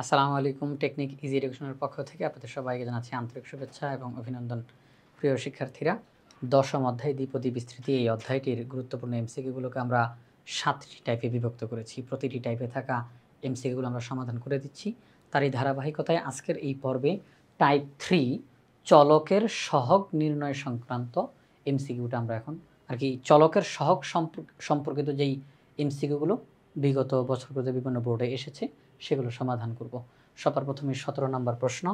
আসসালামু আলাইকুম। Technique easy এডুকেশনের পক্ষ থেকে আপনাদের সবাইকে জানাচ্ছি আন্তরিক শুভেচ্ছা এবং অভিনন্দন। প্রিয় শিক্ষার্থীরা, দশম অধ্যায় দ্বিপদী বিস্তৃতি এই অধ্যায়টির গুরুত্বপূর্ণ এমসিকিউগুলোকে আমরা 7টি টাইপে বিভক্ত করেছি। প্রতিটি টাইপে থাকা এমসিকিউগুলো আমরা সমাধান করে দিচ্ছি। তারই ধারাবাহিকতায় আজকের এই পর্বে টাইপ 3 চলকের সহগ নির্ণয় সংক্রান্ত এমসিকিউটা আমরা এখন চলকের সহগ সম্পর্কিত যেই এমসিকিউগুলো বিগত বছরগুলোতে বিভিন্ন বোর্ডে এসেছে সেগুলো সমাধান করব। সবার প্রথমে 17 নম্বর প্রশ্ন,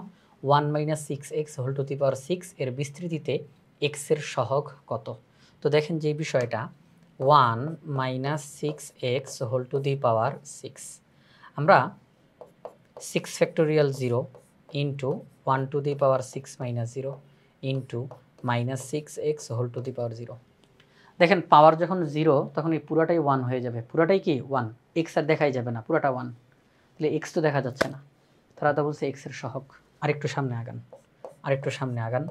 1 - 6x whole to the power 6 এর বিস্তৃতিতে x এর সহগ কত? তো দেখেন যে বিষয়টা 1 - 6x whole to the power 6, আমরা 6 factorial 0 into 1 to the power 6 - 0 into -6x whole to the power 0। দেখেন পাওয়ার যখন 0 তখন এই পুরাটাই 1 হয়ে যাবে। পুরাটাই কি 1, x আর দেখাই যাবে না, পুরাটা 1। তাহলে x তো দেখা যাচ্ছে না, তারা তো বলছে x এর সহগ। আরেকটু সামনে আগান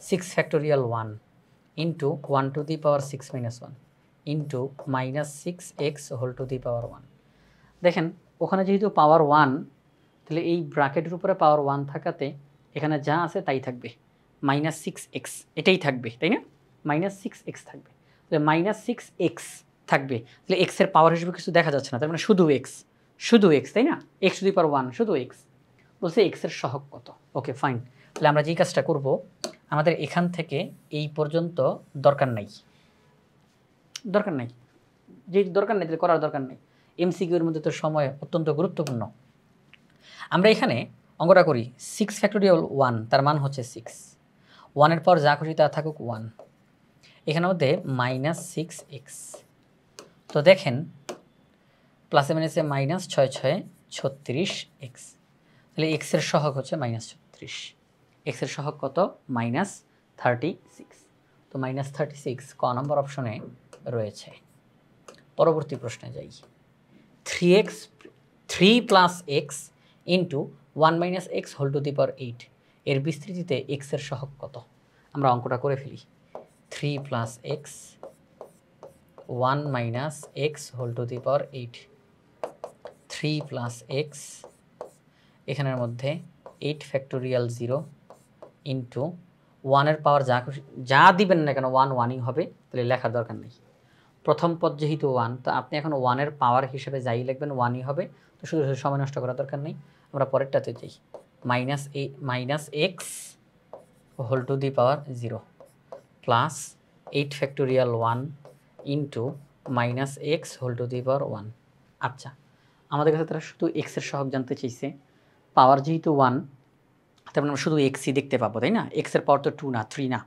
6 factorial 1 into 1 to the power 6 - 1 into -6x whole to the power 1। দেখেন ওখানে যেহেতু পাওয়ার 1, তাহলে এই ব্র্যাকেটের উপরে পাওয়ার 1 থাকাতে এখানে যা আছে তাই থাকবে, -6x এটাই থাকবে, তাই না? -6x থাকবে, তাহলে -6x থাকবে। তাহলে x এর পাওয়ার হিসেবে কিছু দেখা যাচ্ছে না, তার মানে শুধু x, তাই না? x টু দি পাওয়ার 1 শুধু x। বলছে x এর সহগ কত? Okay fine. তাহলে আমরা যেই কাজটা করব, আমাদের এখান থেকে এই পর্যন্ত দরকার নাই, যে দরকার নেই তাহলে করার দরকার নেই। এমসিকিউর মধ্যে তো সময় অত্যন্ত গুরুত্বপূর্ণ। আমরা এখানে অঙ্কটা করি 6 ফ্যাক্টোরিয়াল 1, তার মান হচ্ছে 6। 1-এর পর যা খুশি তা থাকুক 1, এখানের মধ্যে -6x। তো দেখেন প্লাসে মাইনাসে -6 × 6 = 36x। তাহলে x এর সহগ হচ্ছে -36। x এর সহগ কত? -36। তো -36 ক নম্বর অপশনে রয়েছে। পরবর্তী প্রশ্নে যাই। 3 + x into 1 - x whole to the power 8 এর বিস্তৃতিতে x এর সহগ কত? আমরা অঙ্কটা করে ফেলি। 3 + x 1 - x whole to the power 8, 3 + x এখানের মধ্যে 8 ফ্যাক্টোরিয়াল 0 ইন্টু 1-এর পাওয়ার যা দিবেন না কেন 1 1ই হবে, তাহলে লেখার দরকার নেই। প্রথম পদ যেহেতু 1, তো আপনি এখন 1-এর পাওয়ার হিসেবে যাই লিখবেন 1ই হবে, তো শুধু সময় নষ্ট করার দরকার নেই। আমরা পরেরটাতে যাই। -x whole to the power 0 plus 8 factorial 1 into -x whole to the power 1। আচ্ছা, আমাদের কাছে তারা শুধু x এর সহগ জানতে চাইছে। পাওয়ার যেহেতু 1, তার মানে আমরা শুধু xই দেখতে পাবো, তাই না? x এর পাওয়ার তো 2 না, 3 না,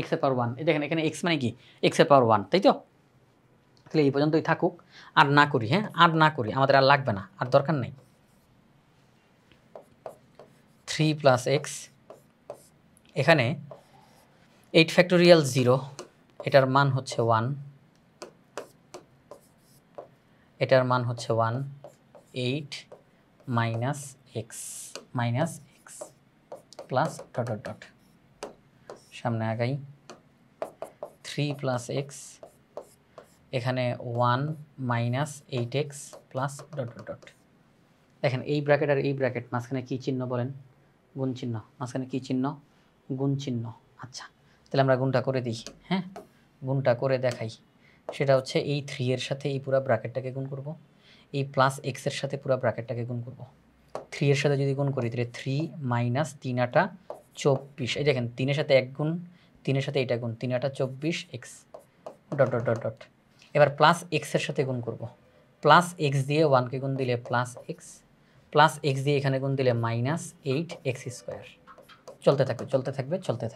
x এর পাওয়ার 1। এই দেখেন এখানে x মানে কি? x এর পাওয়ার 1, তাই তো? তাহলে এই পর্যন্তই থাকুক, আর না করি, হ্যাঁ আর না করি, আমাদের আর লাগবে না, আর দরকার নেই। 3 + x এখানে 8 ফ্যাক্টোরিয়াল 0, এটার মান হচ্ছে 1, এটার মান হচ্ছে 1, 8 - x প্লাস ... সামনে আগাই। 3 + x এখানে 1 - 8x প্লাস ... দেখেন এই ব্র্যাকেট আর এই ব্র্যাকেট মাঝখানে কী চিহ্ন বলেন? গুণ চিহ্ন। মাঝখানে কী চিহ্ন? গুণ চিহ্ন। আচ্ছা, তাহলে আমরা গুণটা করে দিই, হ্যাঁ গুণটা করে দেখাই। সেটা হচ্ছে এই 3 এর সাথে এই পুরো ব্র্যাকেটটাকে গুণ করব, এই প্লাস x এর সাথে পুরো ব্র্যাকেটটাকে গুণ করব। 3 এর সাথে যদি গুণ করি তাহলে 3 - 3 × 8 = 24। এই দেখেন 3 এর সাথে 1 গুণ, 3 এর সাথে এটা গুণ, 3 × 8 = 24x ... এবার প্লাস x এর সাথে গুণ করব। প্লাস x দিয়ে 1কে গুণ দিলে প্লাস x, প্লাস x দিয়ে এখানে গুণ দিলে -8x²। চলতে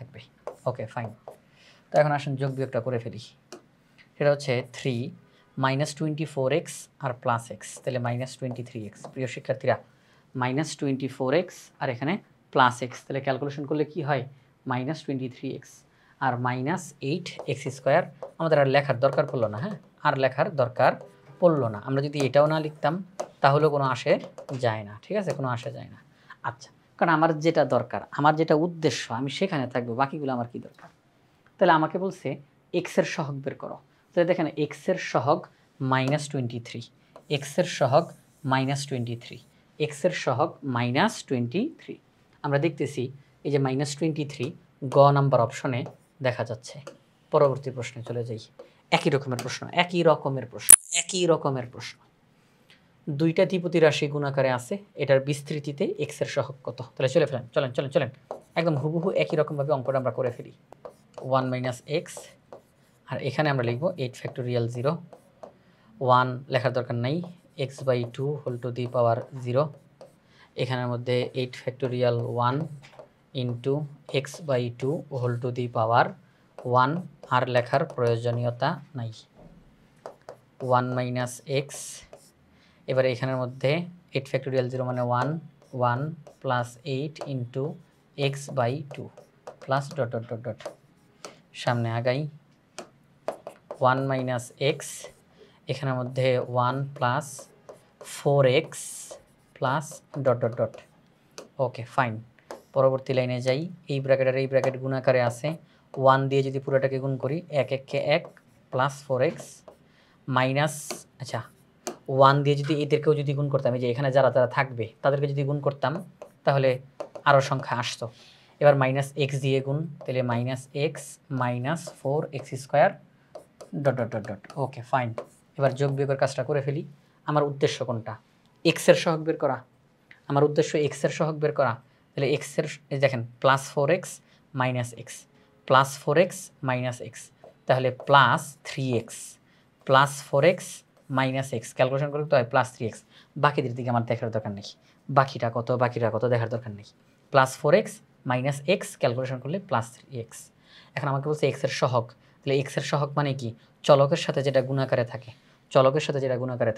থাকবে। Okay fine. তো এখন আসুন যোগ বিয়োগটা করে ফেলি। সেটা হচ্ছে 3 - 24x আর প্লাস x, তাহলে -23x। প্রিয় শিক্ষার্থীরা, -24x আর এখানে প্লাস x, তাহলে ক্যালকুলেশন করলে কি হয়? -23x আর -8x²। আমাদের আর লেখার দরকার পড়লো না, হ্যাঁ আর লেখার দরকার পড়লো না। আমরা যদি এটাও না লিখতাম তাহলেও কোনো আসে যায় না, ঠিক আছে? কোনো আসে যায় না। আচ্ছা, কারণ আমার যেটা দরকার, আমার যেটা উদ্দেশ্য, আমি সেখানে থাকবো, বাকিগুলো আমার কি দরকার? তাহলে আমাকে বলছে x এর সহগ বের করো। তাহলে দেখেন x এর সহগ -23, x এর সহগ -23। এক্সের সহগ -23। আমরা দেখতেছি এই যে -23 গ নাম্বার অপশনে দেখা যাচ্ছে। পরবর্তী প্রশ্নে চলে যাই। একই রকমের প্রশ্ন। দুইটা দ্বিপদী রাশি গুণাকারে আছে, এটার বিস্তৃতিতে এক্সের সহগ কত? তাহলে চলেন একদম হুবহু একই রকমভাবে অঙ্কটা আমরা করে ফেলি। 1 - x, আর এখানে আমরা লিখব 8 ফ্যাক্টোরিয়াল 0, 1 লেখার দরকার নাই, x/2 whole to the power 0, এখানের মধ্যে 8 factorial 1 into x/2 whole to the power 1, আর লেখার প্রয়োজনীয়তা নাই। 1 - x, এবারে এখানের মধ্যে 8 ফ্যাক্টোরিয়াল 0 মানে 1, 1 plus 8 into x/2 plus dot dot dot dot, সামনে আগাই। 1 - x, এখানের মধ্যে 1 plus 4x plus dot dot dot. Okay fine, পরবর্তী লাইনে যাই। এই ব্র্যাকেট আর এই ব্র্যাকেট গুণাকারে আছে, 1 দিয়ে যদি পুরোটাকে গুণ করি 1 1 কে 1 প্লাস 4x মাইনাস, আচ্ছা 1 দিয়ে যদি এদেরকেও যদি গুণ করতাম, এই যে এখানে যারা যারা থাকবে তাদেরকে যদি গুণ করতাম তাহলে আরও সংখ্যা আসতো। এবার -x দিয়ে গুণ, তাহলে -x minus 4x² dot dot dot dot. Okay fine, এবার যোগ বিয়োগের কাজটা করে ফেলি। আমার উদ্দেশ্য কোনটা? এক্সের সহগ বের করা। আমার উদ্দেশ্য এক্সের সহগ বের করা। তাহলে এক্সের দেখেন plus 4x minus x, plus 4x minus x, তাহলে plus 3x plus 4x minus x, calculation করতে হয় প্লাস 3x। বাকিদের দিকে আমার দেখার দরকার নেই, বাকিটা কত দেখার দরকার নেই। Plus 4x minus x calculation করলে প্লাস 3x। এখন আমাকে বলছে এক্সের সহগ, তাহলে এক্সের সহগ মানে কি? চলকের সাথে যেটা গুণাকারে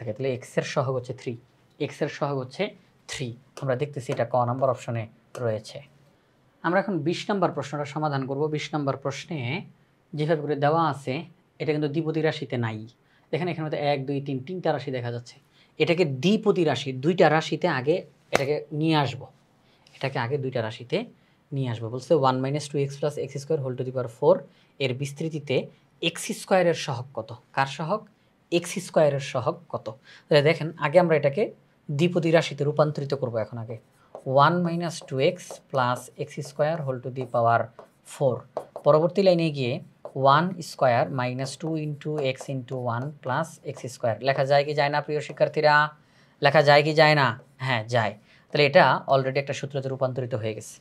থাকে, তাহলে এক্সের সহগ হচ্ছে 3, এক্সের সহগ হচ্ছে 3। আমরা দেখতেছি এটা ক নাম্বার অপশনে রয়েছে। আমরা এখন 20 নম্বর প্রশ্নটা সমাধান করব। 20 নম্বর প্রশ্নে যেভাবে করে দেওয়া আছে এটা কিন্তু দ্বিপদী রাশিতে নাই। দেখেন এখানে মধ্যে 1 2 3 তিনটা রাশি দেখা যাচ্ছে। এটাকে দ্বিপদী রাশি দুইটা রাশিতে আগে এটাকে নিয়ে আসব, দুইটা রাশিতে নিয়ে আসবো। বলছে 1 - 2x + x² whole to the power 4 এর বিস্তৃতিতে x² এর সহগ কত? কার সহগ? x² এর সহগ কত? তাহলে দেখেন আগে আমরা এটাকে দ্বিপদী রাশিতে রূপান্তরিত করব। এখন আগে 1 - 2x + x² whole to the power 4, পরবর্তী লাইনে গিয়ে 1² - 2 into x into 1 plus x²। লেখা যায় কি যায় না প্রিয় শিক্ষার্থীরা? লেখা যায় কি যায় না? হ্যাঁ যায়। তাহলে এটা অলরেডি একটা সূত্রতে রূপান্তরিত হয়ে গেছে।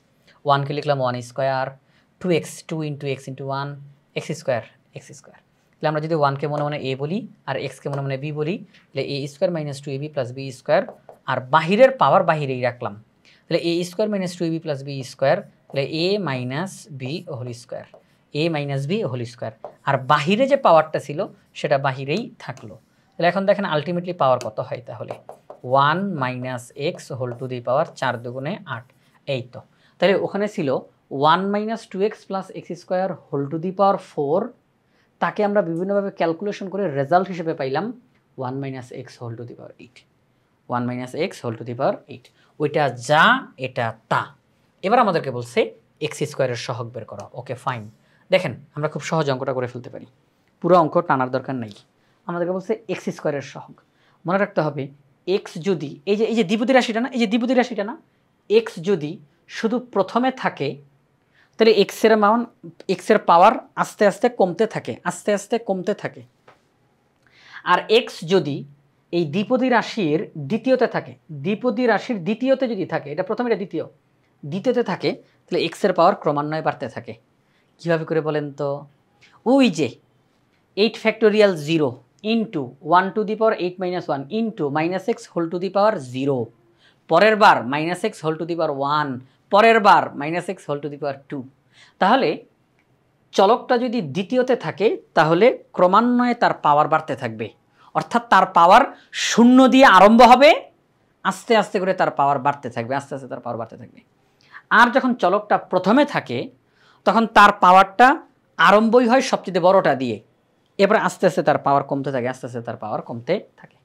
1কে লিখলাম 1², 2x 2 into x into 1, x²। তাহলে আমরা যদি 1কে মনে মনে a বলি আর xকে মনে মনে b বলি, তাহলে a² - 2ab + b², আর বাহিরের পাওয়ার বাহিরেই রাখলাম। তাহলে a² - 2ab + b², তাহলে a - b হোল স্কোয়ার, আর বাহিরে যে পাওয়ারটা ছিল সেটা বাহিরেই থাকলো। তাহলে এখন দেখেন আলটিমেটলি পাওয়ার কত হয়? তাহলে 1 - x whole to the power 4 দুগুণে 8। এই তো, তাহলে ওখানে ছিল 1 - 2x + x² whole to the power 4, তাকে আমরা বিভিন্নভাবে ক্যালকুলেশন করে রেজাল্ট হিসেবে পাইলাম 1 - x whole to the power 8। 1 - x whole to the power 8, ওইটা যা এটা তা। এবার আমাদেরকে বলছে x² এর সহগ বের করা। ওকে ফাইন, দেখেন আমরা খুব সহজ অঙ্কটা করে ফেলতে পারি, পুরো অঙ্ক টানার দরকার নেই। আমাদেরকে বলছে x² এর সহগ। মনে রাখতে হবে x যদি এই যে দ্বিপদী রাশিটা না, x যদি শুধু প্রথমে থাকে তাহলে x এর পাওয়ার আস্তে আস্তে কমতে থাকে, আর x যদি এই দ্বিপদী রাশির দ্বিতীয়তে থাকে, দ্বিতীয়তে যদি থাকে, এটা প্রথমে এটা দ্বিতীয়তে থাকে, তাহলে x এর পাওয়ার ক্রমান্বয়ে বাড়তে থাকে। কীভাবে করে বলেন তো? ওই যে 8 factorial 0 into 1 to the power 8 - 1 into -x whole to the power 0, পরের বার -x whole to the power 1, পরের বার -x whole to the power 2। তাহলে চলকটা যদি দ্বিতীয়তে থাকে তাহলে ক্রমান্বয়ে তার পাওয়ার বাড়তে থাকবে, অর্থাৎ তার পাওয়ার 0 দিয়ে আরম্ভ হবে, আস্তে আস্তে করে তার পাওয়ার বাড়তে থাকবে, আর যখন চলকটা প্রথমে থাকে তখন তার পাওয়ারটা আরম্ভই হয় সবচেয়ে বড়টা দিয়ে, এরপর আস্তে আস্তে তার পাওয়ার কমতে থাকে,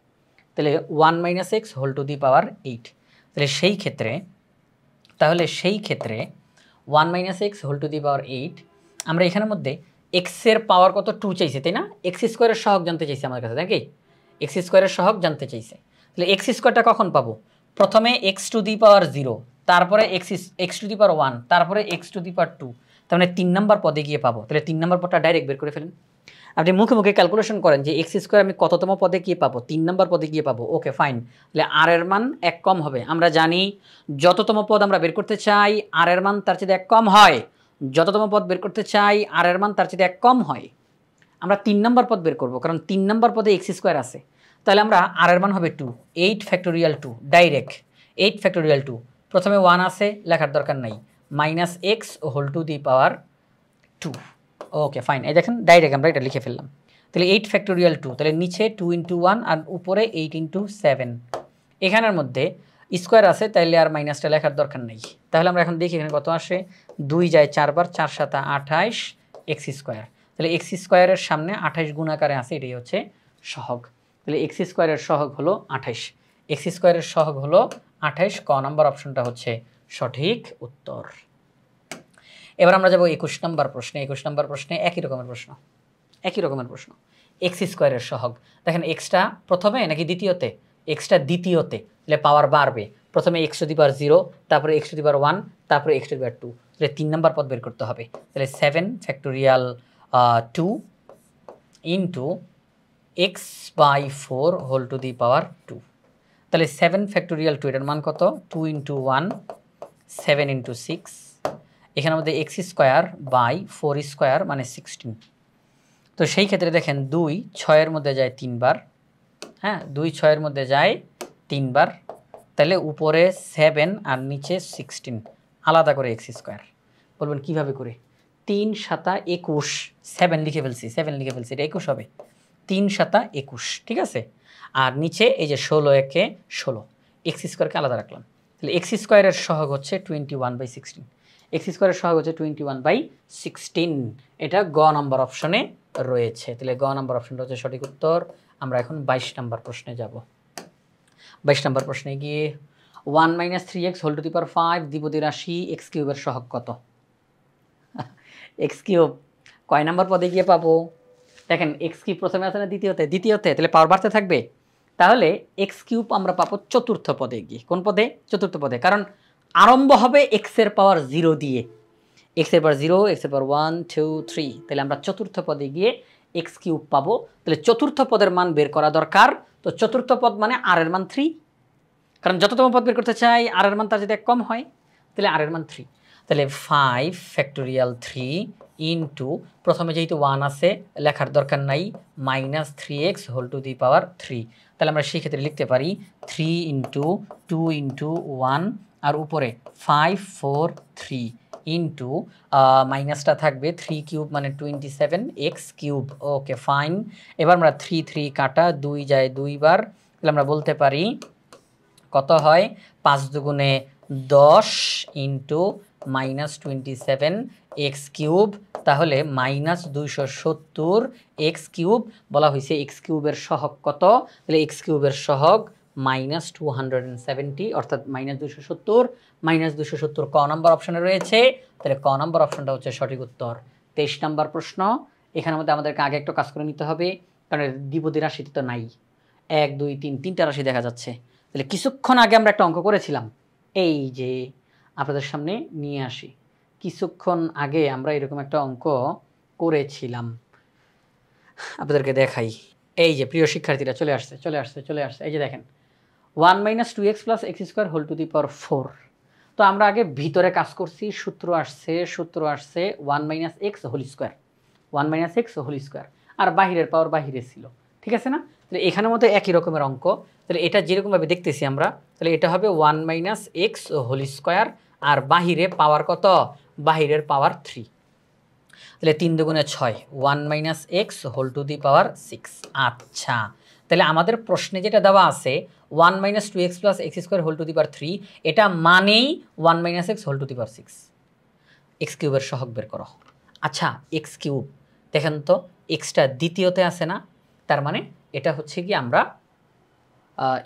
তাহলে 1 - x whole to the power 8। তাহলে সেই ক্ষেত্রে 1 - x whole to the power 8, আমরা এখানের মধ্যে x এর পাওয়ার কত 2 চাইছে, তাই না? x² এর সহগ জানতে চাইছে আমার কাছে, নাকি x² এর সহগ জানতে চাইছে। তাহলে x² কখন পাবো? প্রথমে এক্স টু দি পাওয়ার 0, তারপরে এক্স টু দি পাওয়ার 1, তারপরে এক্স টু দি পাওয়ার 2, তার মানে 3 নম্বর পদে গিয়ে পাবো। তাহলে 3 নম্বর পদটা ডাইরেক্ট বের করে ফেলেন। আপনি মুখে মুখে ক্যালকুলেশন করেন যে এক্স স্কোয়ার আমি কততম পদে গিয়ে পাবো, 3 নম্বর পদে গিয়ে পাবো। ওকে ফাইন, তাহলে আর এর মান 1 কম হবে। আমরা জানি যততম পদ আমরা বের করতে চাই আর এর মান তার চেয়ে 1 কম হয়, যততম পদ বের করতে চাই আর এর মান তার চেয়ে 1 কম হয়। আমরা 3 নম্বর পদ বের করব, কারণ 3 নম্বর পদে এক্স স্কোয়ার আছে। তাহলে আমরা আর এর মান হবে 2, 8 ফ্যাক্টোরিয়াল 2 ডাইরেক্ট 8 ফ্যাক্টোরিয়াল 2, প্রথমে 1 আছে লেখার দরকার নাই, minus x whole to the power 2। Okay fine, এই দেখেন ডাইরেক্ট আমরা এটা লিখে ফেললাম। তাহলে 8 ফ্যাক্টোরিয়াল 2, তাহলে নিচে 2 × 1 আর উপরে 8 × 7। এখানের মধ্যে স্কোয়ার আছে, তাইলে আর মাইনাসটা লেখার দরকার নেই। তাহলে আমরা এখন দেখি এখানে কত আসে, 2 যায় 4 বার, 4 × 7 = 28 এক্স স্কোয়ার। তাহলে এক্স স্কোয়ারের সামনে 28 গুণাকারে আছে, এটাই হচ্ছে সহগ। তাহলে এক্স স্কোয়ারের সহগ হলো 28, এক্স স্কোয়ারের সহগ হলো 28। ক নম্বর অপশনটা হচ্ছে সঠিক উত্তর। এবার আমরা যাব 21 নম্বর প্রশ্নে। 21 নম্বর প্রশ্নে একই রকমের প্রশ্ন, এক্স স্কোয়ারের সহগ। দেখেন এক্সটা প্রথমে নাকি দ্বিতীয়তে, এক্সটা দ্বিতীয়তে, তাহলে পাওয়ার বাড়বে। প্রথমে এক্স টু দি পাওয়ার 0, তারপরে এক্স টু দি পাওয়ার 1, তারপরে এক্স টু দি পাওয়ার 2, তাহলে 3 নম্বর পদ বের করতে হবে। তাহলে 7 factorial 2 into x by 4 whole to the power 2। তাহলে 7 ফ্যাক্টোরিয়াল 2 এটার মান কত, 2 × 1 7 × 6, এখানের মধ্যে এক্স স্কোয়ার বাই 4 স্কোয়ার মানে 16। তো সেই ক্ষেত্রে দেখেন 2 6-এর মধ্যে যায় 3 বার, হ্যাঁ 2 6-এর মধ্যে যায় 3 বার, তাহলে উপরে 7 আর নিচে 16, আলাদা করে এক্স স্কোয়ার। বলবেন কীভাবে করে, 3 × 7 = 21, 7 লিখে ফেলছি, এটা 21 হবে, 3 × 7 = 21, ঠিক আছে। আর নিচে এই যে 16 একে 16, এক্স স্কোয়ারকে আলাদা রাখলাম। তাহলে এক্স স্কোয়ারের সহগ হচ্ছে 21/16, এক্স স্কোয়ারের সহগ হচ্ছে 21/16। এটা গ নম্বর অপশনে রয়েছে। তাহলে গ নম্বর অপশনটা হচ্ছে সঠিক উত্তর। আমরা এখন 22 নম্বর প্রশ্নে যাব। 22 নম্বর প্রশ্নে গিয়ে 1 - 3x whole to the power 5 দ্বিপদী রাশি এক্স কিউবের সহগ কত? এক্স কিউব কয় নম্বর পদে গিয়ে পাবো? দেখেন এক্স কিউব প্রথমে আছে না দ্বিতীয়তে, তাহলে পাওয়ার বাড়তে থাকবে। তাহলে এক্স কিউব আমরা পাবো চতুর্থ পদে গিয়ে। কোন পদে? চতুর্থ পদে, কারণ আরম্ভ হবে এক্স এর পাওয়ার 0 দিয়ে, এক্স এর পাওয়ার 0, এক্স এর পাওয়ার 1 2 3, তাহলে আমরা চতুর্থ পদে গিয়ে এক্স কিউব পাবো। তাহলে চতুর্থ পদের মান বের করা দরকার। তো চতুর্থ পদ মানে আর এর মান 3, কারণ যততম পদ বের করতে চাই আর এর মান তার যদি 1 কম হয়, তাহলে আর এর মান 3। তাহলে 5 ফ্যাক্টোরিয়াল 3 ইন্টু, প্রথমে যেহেতু 1 আছে লেখার দরকার নাই, -3x whole to the power 3। তাহলে আমরা সেই ক্ষেত্রে লিখতে পারি 3 × 2 × 1 আর উপরে 5 4 3 ইন্টু মাইনাসটা থাকবে 3 কিউব মানে 27 এক্স কিউব। ওকে ফাইন, এবার আমরা 3 3 কাটা, 2 যায় 2 বার, তাহলে আমরা বলতে পারি কত হয়, 5 দুগুণে 10 ইন্টু -27 এক্স কিউব, তাহলে -270 এক্স কিউব। বলা হয়েছে এক্স কিউবের সহগ কত, তাহলে এক্স কিউবের সহগ -270, অর্থাৎ -270 -270 ক নম্বর অপশনে রয়েছে। তাহলে ক নম্বর অপশনটা হচ্ছে সঠিক উত্তর। 23 নম্বর প্রশ্ন। এখানের মধ্যে আমাদেরকে আগে একটু কাজ করে নিতে হবে, কারণ দ্বিপদী রাশিতে তো নাই, 1 2 3 তিনটা রাশি দেখা যাচ্ছে। তাহলে কিছুক্ষণ আগে আমরা একটা অঙ্ক করেছিলাম, এই যে আপনাদের সামনে নিয়ে আসি। কিছুক্ষণ আগে আমরা এরকম একটা অঙ্ক করেছিলাম, আপনাদেরকে দেখাই। এই যে প্রিয় শিক্ষার্থীরা চলে আসছে। এই যে দেখেন 1 - 2x + x² whole to the power 4। তো আমরা আগে ভিতরে কাজ করছি, সূত্র আসছে 1 - x whole square, 1 - x whole square, আর বাহিরের পাওয়ার বাহিরে ছিল, ঠিক আছে না? তাহলে এখানের মধ্যে একই রকমের অঙ্ক। তাহলে এটা যেরকমভাবে দেখতেছি আমরা, তাহলে এটা হবে 1 - x হোল স্কোয়ার, আর বাহিরে পাওয়ার কত, বাহিরের পাওয়ার 3। তাহলে 3 দুগুণে 6, 1 - x whole to the power 6। আচ্ছা, তাহলে আমাদের প্রশ্নে যেটা দেওয়া আছে 1 - 2x + x² whole to the power 3, এটা মানেই 1 - x whole to the power 6। X কিউবের সহগ বের করো। আচ্ছা, এক্স কিউব দেখেন তো, এক্সটা দ্বিতীয়তে আছে না, তার মানে এটা হচ্ছে কি আমরা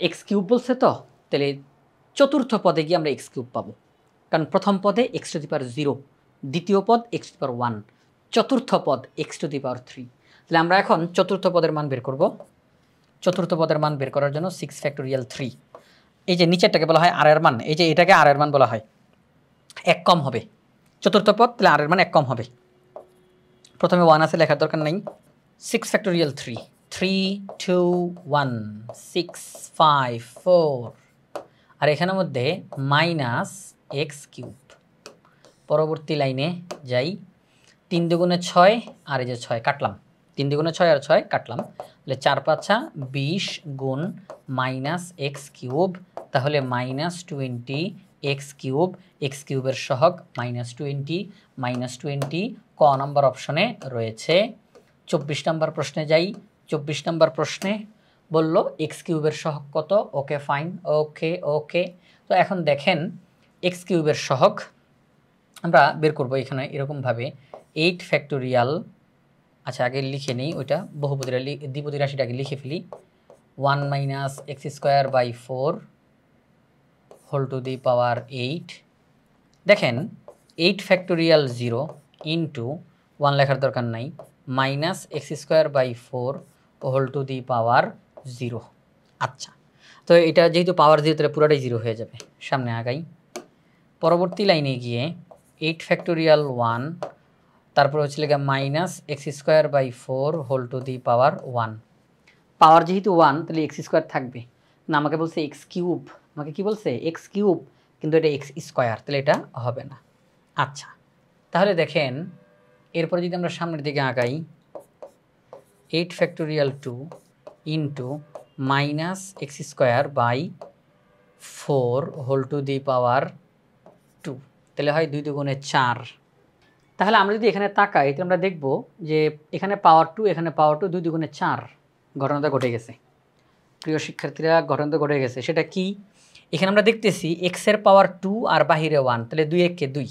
এক্স কিউব বলছে, তো তাহলে চতুর্থ পদে গিয়ে আমরা এক্স কিউব পাবো, কারণ প্রথম পদে এক্স টু দি পাওয়ার 0, দ্বিতীয় পদ এক্স টু দি পাওয়ার 1, চতুর্থ পদ এক্স টু দি পাওয়ার 3। তাহলে আমরা এখন চতুর্থ পদের মান বের করব। চতুর্থ পদের মান বের করার জন্য 6 ফ্যাক্টোরিয়াল 3, এই যে নিচেরটাকে বলা হয় আর এর মান, এই যে এটাকে আর এর মান বলা হয়, এক কম হবে চতুর্থ পদ, তাহলে আর এর মান এক কম হবে। প্রথমে 1 আছে, লেখার দরকার নাই। 6 ফ্যাক্টোরিয়াল 3, 3 2 1 6 5 4, আর এখানের মধ্যে মাইনাস এক্স কিউব। পরবর্তী লাইনে যাই, 3 দুগুণে 6, আর এই যে 6 কাটলাম, 3 দুগুণে 6 আর 6 কাটলাম, তাহলে 4 5 20 গুণ মাইনাস এক্স কিউব, তাহলে মাইনাস 20 এক্স কিউব, এক্স কিউবের সহগ মাইনাস 20 ক নম্বর অপশনে রয়েছে। 24 নম্বর প্রশ্নে যাই। 24 নম্বর প্রশ্নে বলল এক্স কিউবের সহগ কত? ওকে ফাইন, ওকে। তো এখন দেখেন এক্স কিউবের সহগ আমরা বের করব এখানে এরকমভাবে 8 ফ্যাক্টোরিয়াল, আচ্ছা আগে লিখে নিই ওইটা, বহুপদীরা দ্বিপদী রাশিটাকে লিখে ফেলি। 1 minus x square by 4 whole to the power 8। দেখেন 8 ফ্যাক্টোরিয়াল 0 ইন্টু 1 লেখার দরকার নাই, minus x square by 4 whole to the power 0। আচ্ছা, তো এটা যেহেতু পাওয়ার 0, তাহলে পুরোটাই 0 হয়ে যাবে। সামনে আগাই, পরবর্তী লাইনে গিয়ে 8 ফ্যাক্টোরিয়াল 1, তারপর হচ্ছে লেখা minus x square by 4 whole to the power 1। Power যেহেতু 1, তাহলে এক্স স্কোয়ার থাকবে না, আমাকে বলছে এক্স কিউব, আমাকে কি বলছে এক্স কিউব, কিন্তু এটা এক্স স্কোয়ার, তাহলে এটা হবে না। আচ্ছা, তাহলে দেখেন এরপরে যদি আমরা সামনের দিকে আগাই, 8 factorial 2 into minus x square by 4 whole to the power 2, তাহলে হয় 2 দুগুণে 4। তাহলে আমরা যদি এখানে তাকাই, তাহলে আমরা দেখব যে এখানে পাওয়ার 2, এখানে পাওয়ার 2, 2 দুগুণে 4, ঘটনাটা ঘটে গেছে। প্রিয় শিক্ষার্থীরা, ঘটনাটা ঘটে গেছে। সেটা কি? এখানে আমরা দেখতেছি এক্সের পাওয়ার 2 আর বাহিরে 1, তাহলে 2 1 কে 2।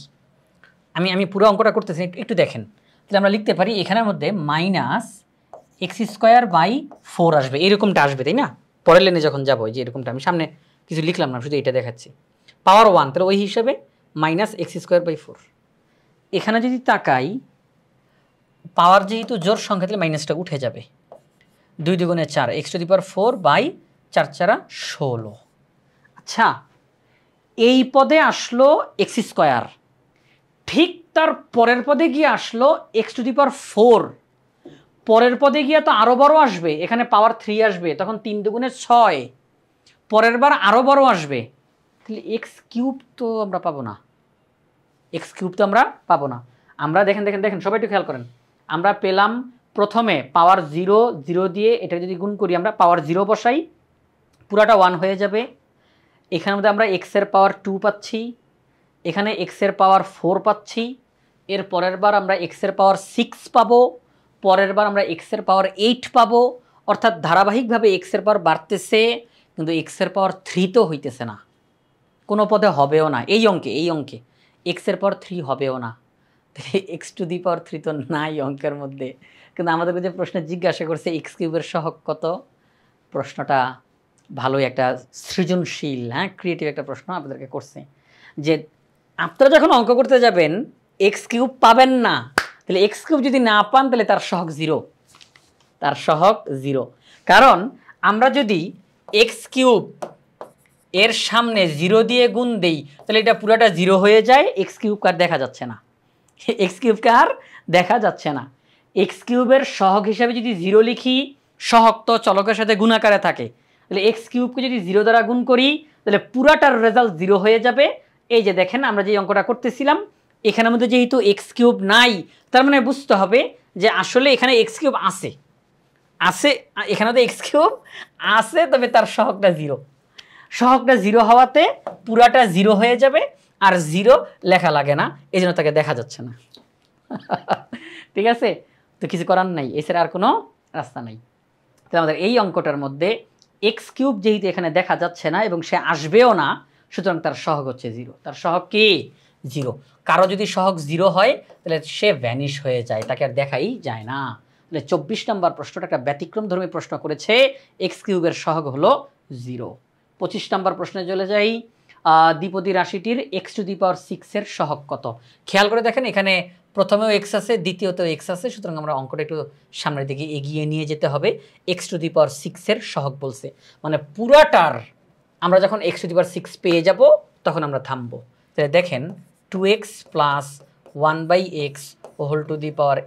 আমি পুরো অঙ্কটা করতেছি, একটু দেখেন। তাহলে আমরা লিখতে পারি এখানের মধ্যে মাইনাস এক্স স্কোয়ার বাই 4 আসবে, এরকমটা আসবে, তাই না? পরের লাইনে যখন যাবো, যে এরকমটা, আমি সামনে কিছু লিখলাম না, শুধু এটা দেখাচ্ছি। পাওয়ার 1, তাহলে ওই হিসাবে মাইনাস এক্স স্কোয়ার বাই 4। এখানে যদি তাকাই, পাওয়ার যেহেতু জোর সংখ্যা, তাহলে মাইনাসটা উঠে যাবে। 2 দুগুণে 4, x to the power 4 by 4 4 16। আচ্ছা, এই পদে আসলো এক্স স্কোয়ার, ঠিক তার পরের পদে গিয়ে আসলো এক্স টু দি পাওয়ার 4, পরের পদে গিয়ে তো আরও বড় আসবে, এখানে পাওয়ার 3 আসবে, তখন 3 দুগুণে 6, পরের বার আরও বড় আসবে, তাহলে এক্স কিউব তো আমরা পাবো না, এক্স কিউব তো আমরা পাবো না। আমরা দেখেন দেখেন দেখেন, সবাই একটু খেয়াল করেন, আমরা পেলাম প্রথমে পাওয়ার 0 0 দিয়ে এটা যদি গুণ করি, আমরা পাওয়ার 0 বসাই, পুরাটা 1 হয়ে যাবে। এখানের মধ্যে আমরা এক্সের পাওয়ার 2 পাচ্ছি, এখানে এক্সের পাওয়ার 4 পাচ্ছি, এর পরের বার আমরা এক্সের পাওয়ার 6 পাবো, পরের বার আমরা এক্সের পাওয়ার 8 পাবো, অর্থাৎ ধারাবাহিকভাবে এক্সের পাওয়ার বাড়তেছে, কিন্তু এক্সের পাওয়ার 3 তো হইতেছে না, কোনো পদে হবেও না। এই অঙ্কে এক্সের পাওয়ার 3 হবেও না, এক্স টু দি পাওয়ার 3 তো নাই অঙ্কের মধ্যে। কিন্তু আমাদেরকে যে প্রশ্ন জিজ্ঞাসা করছে এক্স কিউবের সহগ কত, প্রশ্নটা ভালোই একটা সৃজনশীল, ক্রিয়েটিভ একটা প্রশ্ন আপনাদেরকে করছে, যে আপনারা যখন অঙ্ক করতে যাবেন এক্স কিউব পাবেন না, তাহলে এক্স কিউব যদি না পান, তাহলে তার সহগ 0, তার সহগ 0। কারণ আমরা যদি এক্স কিউব এর সামনে 0 দিয়ে গুণ দেই, তাহলে এটা পুরোটা 0 হয়ে যায়, এক্স কিউব আর দেখা যাচ্ছে না, এক্স কিউবকে আর দেখা যাচ্ছে না। এক্স কিউবের সহগ হিসাবে যদি 0 লিখি, সহগ তো চলকের সাথে গুণাকারে থাকে, তাহলে এক্স কিউবকে যদি 0 দ্বারা গুণ করি, তাহলে পুরাটার রেজাল্ট 0 হয়ে যাবে। এই যে দেখেন, আমরা যে অঙ্কটা করতেছিলাম, এখানের মধ্যে যেহেতু এক্স কিউব নাই, তার মানে বুঝতে হবে যে আসলে এখানে এক্স কিউব আছে, এখানে তো এক্স কিউব আছে, তবে তার সহগটা 0, সহগটা 0 হওয়াতে পুরাটা 0 হয়ে যাবে, আর 0 লেখা লাগে না, এই জন্য তাকে দেখা যাচ্ছে না। ঠিক আছে, তো কিছু করার নাই, এছাড়া আর কোনো রাস্তা নাই। তাহলে আমাদের এই অঙ্কটার মধ্যে এক্স কিউব যেহেতু এখানে দেখা যাচ্ছে না এবং সে আসবেও না, সুতরাং তার সহগ হচ্ছে 0। তার সহগ কি? 0। কারো যদি সহগ 0 হয়, তাহলে সে ভ্যানিশ হয়ে যায়, তাকে আর দেখাই যায় না। তাহলে 24 নম্বর প্রশ্নটা একটা ব্যতিক্রমধর্মী প্রশ্ন করেছে, এক্স কিউবের সহগ হলো 0। 25 নম্বর প্রশ্নে চলে যাই, দ্বিপদী রাশিটির এক্স টু দি পাওয়ার 6 এর সহগ কত? খেয়াল করে দেখেন, এখানে প্রথমেও এক্স আছে, দ্বিতীয়তেও এক্স আছে, সুতরাং আমরা অঙ্কটা একটু সামনের দিকে এগিয়ে নিয়ে যেতে হবে। এক্স টু দি পাওয়ার 6 এর সহগ বলছে, মানে পুরাটার আমরা যখন এক্স টু দি পাওয়ার 6 পেয়ে যাব তখন আমরা থামবো। তাহলে দেখেন 2x plus 1/x whole to the power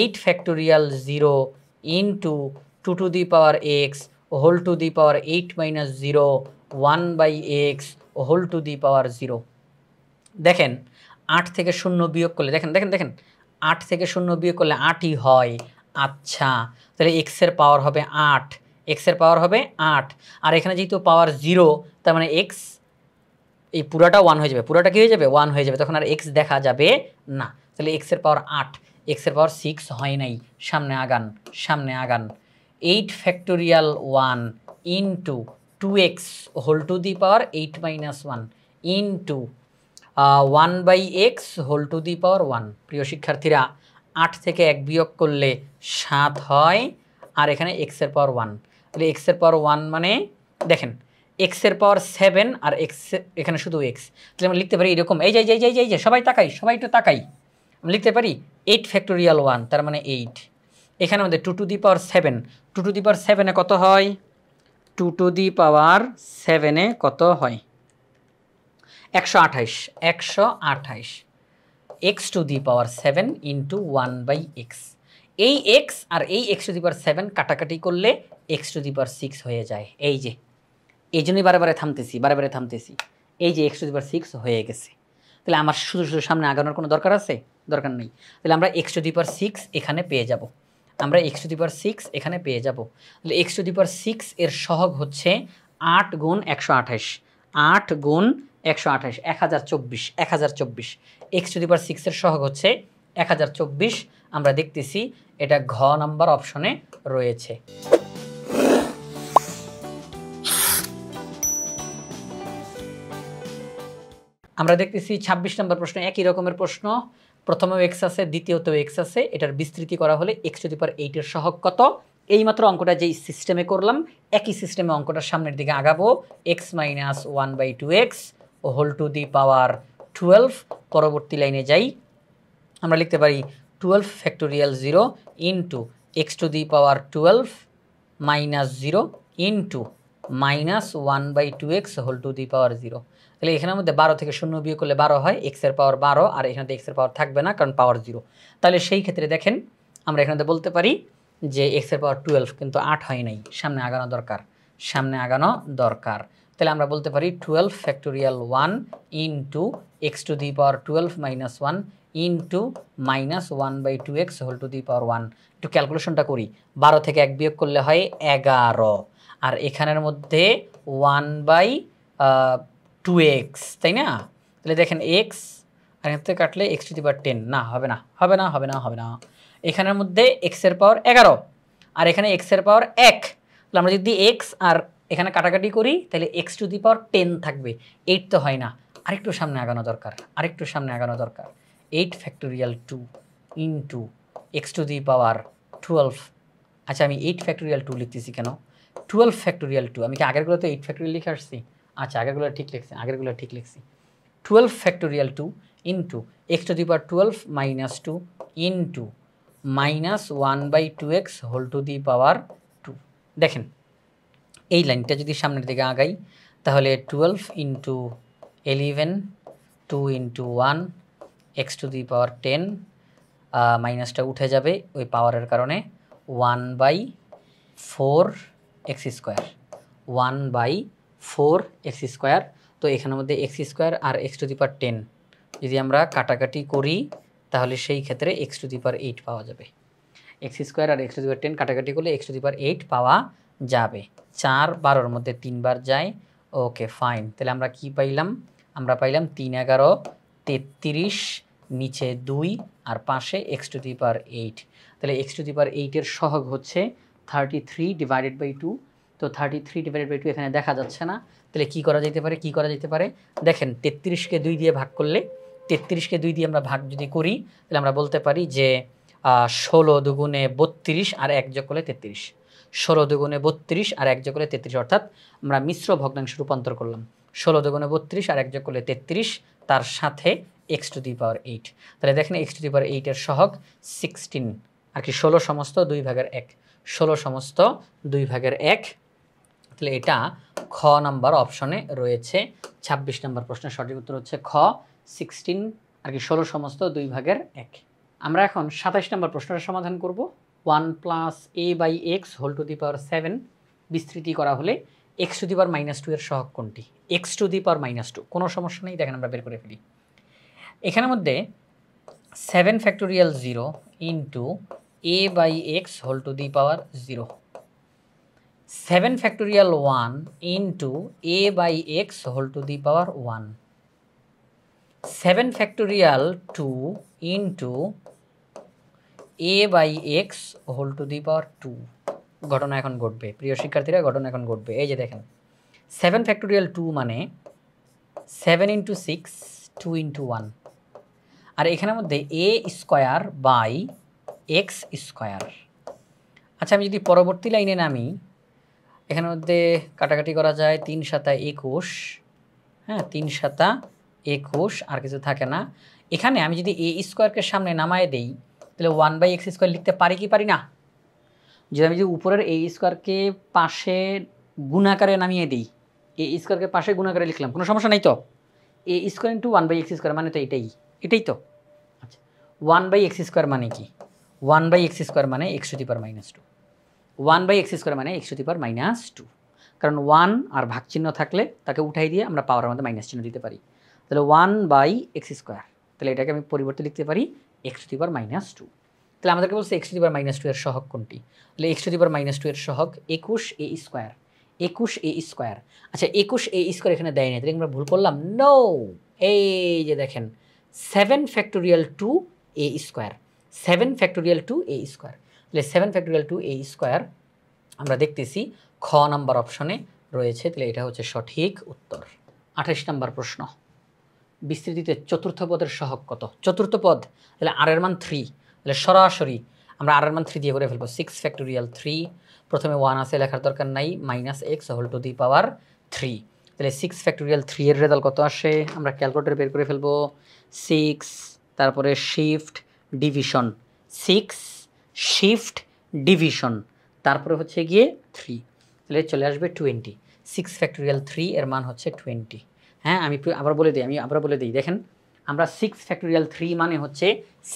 8 factorial 0 into 2 to the power x whole to the power 8 minus 0 1/x whole to the power 0। দেখেন 8 থেকে 0 বিয়োগ করলে দেখেন দেখেন দেখেন 8 থেকে 0 বিয়োগ করলে 8ই হয়। আচ্ছা, তাহলে x এর পাওয়ার হবে 8, x এর পাওয়ার হবে 8, আর এখানে যেহেতু পাওয়ার 0 তার মানে x এই পুরাটা 1 হয়ে যাবে। পুরাটা কি হয়ে যাবে? 1 হয়ে যাবে, তখন আর x দেখা যাবে না। তাহলে x এর পাওয়ার 8, x এর পাওয়ার 6 হয় নাই, সামনে আগান সামনে আগান। 8 factorial 1 into 2x whole to the power 8 minus 1 into 1/x whole to the power 1। প্রিয় শিক্ষার্থীরা, 8 থেকে 1 বিয়োগ করলে 7 হয়, আর এখানে x এর পাওয়ার 1। তাহলে x এর পাওয়ার 1 মানে দেখেন x এর পাওয়ার 7 আর x এখানে শুধু x। তাহলে আমরা লিখতে পারি এরকম, এই যে সবাই তাকাই, সবাই একটু তাকাই। আমরা লিখতে পারি 8 ফ্যাক্টোরিয়াল 1 তার মানে 8। এখানে আমাদের 2 to the power 7, 2 to the power 7 এ কত হয়? 2 টু দি পাওয়ার 7 এ কত হয়? 128, 128 x to the power 7 into 1/x। এই x আর এই x টু দি পাওয়ার 7 কাটাকাটি করলে x টু দি পাওয়ার 6 হয়ে যায়। এই যে এই জন্যই বারে বারে থামতেছি, এই যে x টু দি পাওয়ার 6 হয়ে গেছে। তাহলে আমার শুধু শুধু সামনে আগানোর কোনো দরকার আছে? দরকার নেই। তাহলে আমরা x টু দি পাওয়ার 6 এখানে পেয়ে যাব, আমরা x টু দি পাওয়ার 6 এখানে পেয়ে যাব। তাহলে x টু দি পাওয়ার 6 এর সহগ হচ্ছে 8 গুণ 128, 8 গুণ 128 1024, 1024। x টু দি পাওয়ার 6 এর সহগ হচ্ছে 1024। আমরা দেখতেছি এটা ঘ নাম্বার অপশনে রয়েছে। আমরা দেখতেছি 26 নম্বর প্রশ্ন, একই রকমের প্রশ্ন। প্রথমেও x আছে, দ্বিতীয়তেও x আছে। এটার বিস্তৃতি করা হলে x টু দি পাওয়ার 8 এর সহগ কত? এইমাত্র অঙ্কটা যেই সিস্টেমে করলাম একই সিস্টেমে অঙ্কটার সামনের দিকে আগাবো। x minus 1/2x whole to the power 12। পরবর্তী লাইনে যাই, আমরা লিখতে পারি 12 factorial 0 into x to the power 12 minus 0 into minus 1/2x whole to the power 0। তাহলে এখানের মধ্যে 12 থেকে 0 বিয়োগ করলে 12 হয়, x এর পাওয়ার 12, আর এখানে x এর পাওয়ার থাকবে না কারণ পাওয়ার 0। তাহলে সেই ক্ষেত্রে দেখেন আমরা এখানে বলতে পারি যে x এর পাওয়ার 12, কিন্তু 8 হয় নাই, সামনে আগানো দরকার, সামনে আগানো দরকার। তাহলে আমরা বলতে পারি 12 factorial 1 into x to the power 12 minus 1 into minus 1/2x whole to the power 1। একটু ক্যালকুলেশনটা করি, 12 থেকে 1 বিয়োগ করলে হয় 11, আর এখানের মধ্যে 1/2x, তাই না? তাহলে দেখেন x আর এখান থেকে কাটলে x টু দি পাওয়ার 10, না হবে না, হবে না, হবে না, হবে না। এখানের মধ্যে x এর পাওয়ার 11 আর এখানে x এর পাওয়ার 1। তাহলে আমরা যদি x আর এখানে কাটাকাটি করি তাহলে x টু দি পাওয়ার 10 থাকবে, 8 তো হয় না, আরেকটু সামনে আগানো দরকার, আরেকটু সামনে আগানো দরকার। 8 factorial 2 into x to the power 12। আচ্ছা, আমি 8 ফ্যাক্টোরিয়াল 2 লিখতেছি কেন? 12 ফ্যাক্টোরিয়াল 2, আমি কি আগেরগুলো তো 8 ফ্যাক্টোরিয়াল লিখে আসছি? আচ্ছা, আগেরগুলো ঠিক লিখছি, আগেরগুলো ঠিক লিখছি। 12 factorial 2 into x to the power 12 minus 2 into minus 1/2x whole to the power 2। দেখেন এই লাইনটা যদি সামনের দিকে আগাই তাহলে 12 into 11 2 into 1 x to the power 10, মাইনাসটা উঠে যাবে ওই পাওয়ারের কারণে, 1/4x স্কোয়ার, 1/4x স্কোয়ার। তো এখানের মধ্যে x স্কোয়ার আর x টু দি পাওয়ার 10 যদি আমরা কাটাকাটি করি তাহলে সেই ক্ষেত্রে x টু দি পাওয়ার 8 পাওয়া যাবে। x স্কোয়ার আর x টু দি পাওয়ার 10 কাটাকাটি করলে x টু দি পাওয়ার 8 পাওয়া যাবে। 4 12-র মধ্যে 3 বার যায়, ওকে ফাইন। তাহলে আমরা কি পাইলাম? আমরা পাইলাম 3 11 33, নিচে 2 আর পাশে x টু দি পাওয়ার 8। তাহলে x টু দি পাওয়ার 8 এর সহগ হচ্ছে 33 ডিভাইডেড বাই 2। তো 33 ডিভাইডেড বাই 2 এখানে দেখা যাচ্ছে না, তাহলে কি করা যেতে পারে? কি করা যেতে পারে? দেখেন 33কে 2 দিয়ে ভাগ করলে, 33কে 2 দিয়ে আমরা ভাগ যদি করি তাহলে আমরা বলতে পারি যে 16 দুগুণে 32 আর 1 যোগ করলে 33, 16 দুগুণে 32 আর 1 যোগ করলে 33, অর্থাৎ আমরা মিশ্র ভগ্নাংশে রূপান্তর করলাম। 16 দুগুণে 32 আর 1 যোগ করলে 33, তার সাথে x টু দি পাওয়ার 8। তাহলে দেখেন x টু দি পাওয়ার 8 এর সহগ 16, আর কি 16 সমস্ত 2 ভাগের 1, 16 সমস্ত 2 ভাগের 1। তাহলে এটা খ নাম্বার অপশনে রয়েছে। 26 নম্বর প্রশ্নের সঠিক উত্তর হচ্ছে খ 16 আর কি 16 সমস্ত 2 ভাগের 1। আমরা এখন 27 নম্বর প্রশ্নের সমাধান করব। 1 + a/x whole to the power 7 বিস্তৃতি করা হলে x টু দি পাওয়ার -2 এর সহগ কোনটি? x টু দি পাওয়ার -2 কোনো সমস্যা নেই, দেখেন আমরা বের করে ফেলি। এখানের মধ্যে 7 factorial 0 into a/x whole to the power 0, 7 factorial 1 into a/x whole to the power 1, 7 factorial 2 into a/x whole to the power 2। ঘটনা এখন ঘটবে প্রিয় শিক্ষার্থীরা, ঘটনা এখন ঘটবে। এই যে দেখেন 7 ফ্যাক্টোরিয়াল 2 মানে 7 ইন্টু 6 2 ইন্টু 1, আর এখানের মধ্যে a square by x square. আচ্ছা আমি যদি পরবর্তী লাইনে নামি, এখানের মধ্যে কাটাকাটি করা যায়, 3 × 7 = 21, হ্যাঁ 3 × 7 = 21, আর কিছু থাকে না। এখানে আমি যদি a স্কোয়ারকে সামনে নামায় দেই তাহলে 1/x স্কোয়ার লিখতে পারি কি পারি না? যদি আমি যদি উপরের a স্কোয়ারকে পাশে গুণাকারে নামিয়ে দিই, a স্কোয়ারকে পাশে গুণাকারে লিখলাম, কোনো সমস্যা নাই তো? a square into 1/x square মানে তো এটাই তো। আচ্ছা 1/x স্কোয়ার মানে কি? 1/x স্কোয়ার মানে x to the power -2, 1/x square মানে x টু দি পাওয়ার -2, কারণ 1 আর ভাগ চিহ্ন থাকলে তাকে উঠাই দিয়ে আমরা পাওয়ারের মধ্যে মাইনাস চিহ্ন দিতে পারি। তাহলে 1/x স্কোয়ার, তাহলে এটাকে আমি পরিবর্তে লিখতে পারি x টু দি পাওয়ার -2। তাহলে আমাদেরকে বলছে x টু দি পাওয়ার -2 এর সহগ কোনটি? তাহলে x টু দি পাওয়ার -2 এর সহগ 21a স্কোয়ার, 21a স্কোয়ার। আচ্ছা 21a স্কোয়ার এখানে দেয় না, তাহলে আমরা ভুল করলাম? নো, এই যে দেখেন 7 factorial 2a square, 7 factorial 2a square. তাহলে 7 ফ্যাক্টোরিয়াল 2a স্কোয়ার আমরা দেখতেছি খ নাম্বার অপশনে রয়েছে, তাহলে এটা হচ্ছে সঠিক উত্তর। 28 নম্বর প্রশ্ন, বিস্তৃতিতে চতুর্থ পদের সহগ কত? চতুর্থ পদ, তাহলে r এর মান 3, তাহলে সরাসরি আমরা r এর মান 3 দিয়ে করে ফেলবো। 6 ফ্যাক্টোরিয়াল 3, প্রথমে 1 আছে লেখার দরকার নাই, -x whole to the power 3। তাহলে 6 ফ্যাক্টোরিয়াল 3 এর রেজাল্ট কত আসে আমরা ক্যালকুলেটর বের করে ফেলবো। 6 তারপরে শিফট ডিভিশন, 6 শিফট ডিভিশন, তারপরে হচ্ছে গিয়ে 3, তাহলে চলে আসবে 20। 6 ফ্যাক্টোরিয়াল 3 এর মান হচ্ছে 20। হ্যাঁ আমি আবার বলে দিই, দেখেন আমরা 6 ফ্যাক্টোরিয়াল 3 মানে হচ্ছে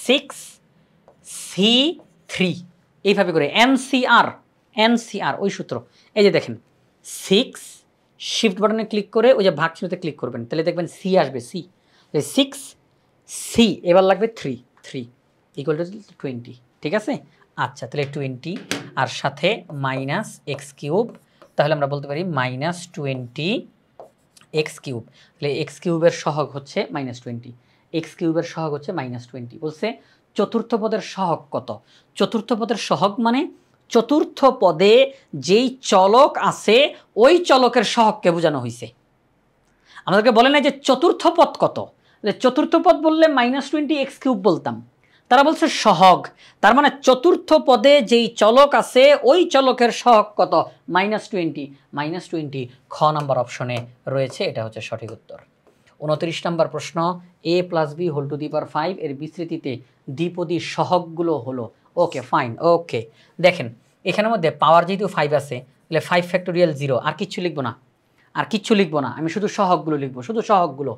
6c3, এইভাবে করে NCR ওই সূত্র। এই যে দেখেন 6 শিফট বাটনে ক্লিক করে ওই যে ভাগ চিহ্নতে ক্লিক করবেন, তাহলে দেখবেন c আসবে, c, 6c এবার লাগবে 3 = 20, ঠিক আছে? আচ্ছা তাহলে 20 আর সাথে -x³, তাহলে আমরা বলতে পারি -20x³। তাহলে x³ এর সহগ হচ্ছে -20, x³ এর সহগ হচ্ছে -20। বলছে চতুর্থ পদের সহগ কত? চতুর্থ পদের সহগ মানে চতুর্থ পদে যেই চলক আছে ওই চলকের সহগকে বোঝানো হয়েছে। আমাদেরকে বলে না যে চতুর্থ পদ কত, চতুর্থ পদ বললে -20x³ বলতাম, তারা বলছে সহগ, তার মানে চতুর্থ পদে যেই চলক আছে ওই চলকের সহগ কত? -20 খ নাম্বার অপশনে রয়েছে, এটা হচ্ছে সঠিক উত্তর। 29 নম্বর প্রশ্ন, a + b whole to the power 5 এর বিস্তৃতিতে দ্বিপদী সহগগুলো হলো। ওকে ফাইন, ওকে দেখেন এখানের মধ্যে পাওয়ার যেহেতু 5 আছে, তাহলে 5 ফ্যাক্টোরিয়াল 0, আর কিচ্ছু লিখবো না, আমি শুধু সহগগুলো লিখবো, শুধু সহগগুলো।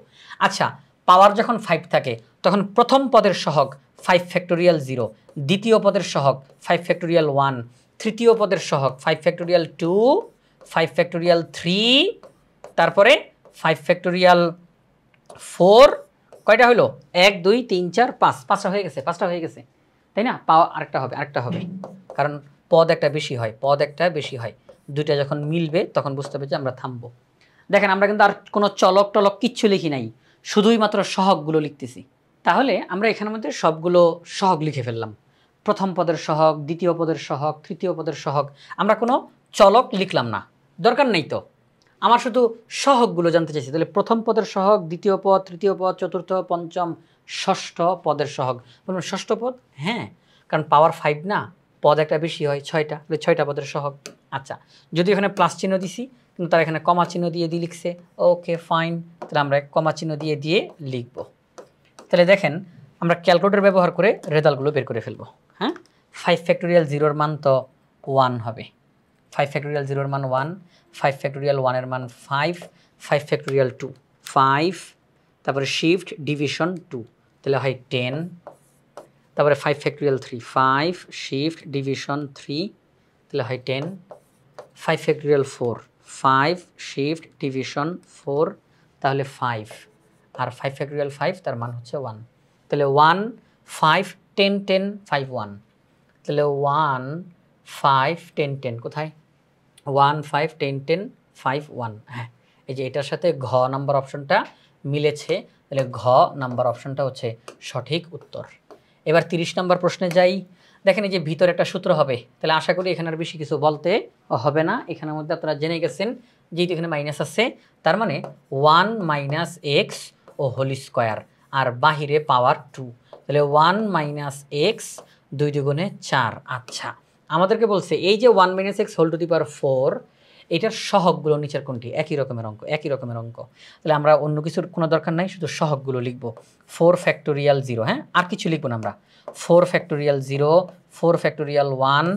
আচ্ছা পাওয়ার যখন 5 থাকে তখন প্রথম পদের সহগ 5 ফ্যাক্টোরিয়াল 0, দ্বিতীয় পদের সহগ 5 ফ্যাক্টোরিয়াল 1, তৃতীয় পদের সহগ 5 ফ্যাক্টোরিয়াল 2, 5 ফ্যাক্টোরিয়াল 3, তারপরে 5 ফ্যাক্টোরিয়াল 4, কয়টা হলো? 1 2 3 4 5, 5টা হয়ে গেছে, তাই না? পাওয়ার আরেকটা হবে, কারণ পদ একটা বেশি হয়, দুইটা যখন মিলবে তখন বুঝতে হবে যে আমরা থামবো। দেখেন আমরা কিন্তু আর কোনো চলক টলক কিচ্ছু লিখি নাই, শুধুই মাত্র সহগগুলো লিখতেছি। তাহলে আমরা এখানের মধ্যে সবগুলো সহগ লিখে ফেললাম, প্রথম পদের সহগ, দ্বিতীয় পদের সহগ, তৃতীয় পদের সহগ। আমরা কোনো চলক লিখলাম না, দরকার নেই তো, আমার শুধু সহগগুলো জানতে চাইছি। তাহলে প্রথম পদের সহগ, দ্বিতীয় পদ, তৃতীয় পদ, চতুর্থ, পঞ্চম, ষষ্ঠ পদের সহগ। বলবেন ষষ্ঠ পদ? হ্যাঁ, কারণ পাওয়ার 5 না, পদ একটা বেশি হয়, 6টা, তাহলে 6টা পদের সহগ। আচ্ছা যদি এখানে প্লাস চিহ্ন দিছি কিন্তু তারা এখানে কমা চিহ্ন দিয়ে লিখছে, ওকে ফাইন, তাহলে আমরা কমা চিহ্ন দিয়ে লিখব। তাহলে দেখেন আমরা ক্যালকুলেটর ব্যবহার করে রেজাল্টগুলো বের করে ফেলবো। হ্যাঁ 5 ফ্যাক্টোরিয়াল 0 এর মান তো 1 হবে, 5 ফ্যাক্টোরিয়াল 0 এর মান 1, 5 ফ্যাক্টোরিয়াল 1 এর মান 5, 5 ফ্যাক্টোরিয়াল 2 5, তারপরে শিফট ডিভিশন 2 তাহলে হয় 10, তারপরে 5 ফ্যাক্টোরিয়াল 3 5, শিফট ডিভিশন 3 তাহলে হয় 10, 5 ফ্যাক্টোরিয়াল 4 5, শিফট ডিভিশন 4 তাহলে 5, আর 5 ফ্যাক্টোরিয়াল 5 তার মান হচ্ছে 1, তাহলে 1 5 10 10 5 1, তাহলে 1 5 10 10 কোথায় 1 5 10 10 5 1, হ্যাঁ এই যে এটার সাথে ঘ নাম্বার অপশনটা মিলেছে, তাহলে ঘ নাম্বার অপশনটা হচ্ছে সঠিক উত্তর। এবার 30 নম্বর প্রশ্নে যাই। দেখেন এই যে ভিতরে একটা সূত্র হবে, তাহলে আশা করি এখানে আর বেশি কিছু বলতে হবে না, এখানের মধ্যে আপনারা জেনে গেছেন যেহেতু এখানে মাইনাস আছে তার মানে 1 মাইনাস এক্স ও হোল স্কোয়ার আর বাহিরে পাওয়ার 2, তাহলে 1 মাইনাস এক্স 2 দুগুণে 4। আচ্ছা আমাদেরকে বলছে এই যে 1 minus x whole to the power 4 এটার সহগগুলো নিচের কোনটি, একই রকমের অঙ্ক একই রকমের অঙ্ক, তাহলে আমরা অন্য কিছুর কোনো দরকার নাই, শুধু সহগগুলো লিখব। 4 ফ্যাক্টোরিয়াল 0, হ্যাঁ আর কিছু লিখব না আমরা। 4 factorial 0, 4 factorial 1,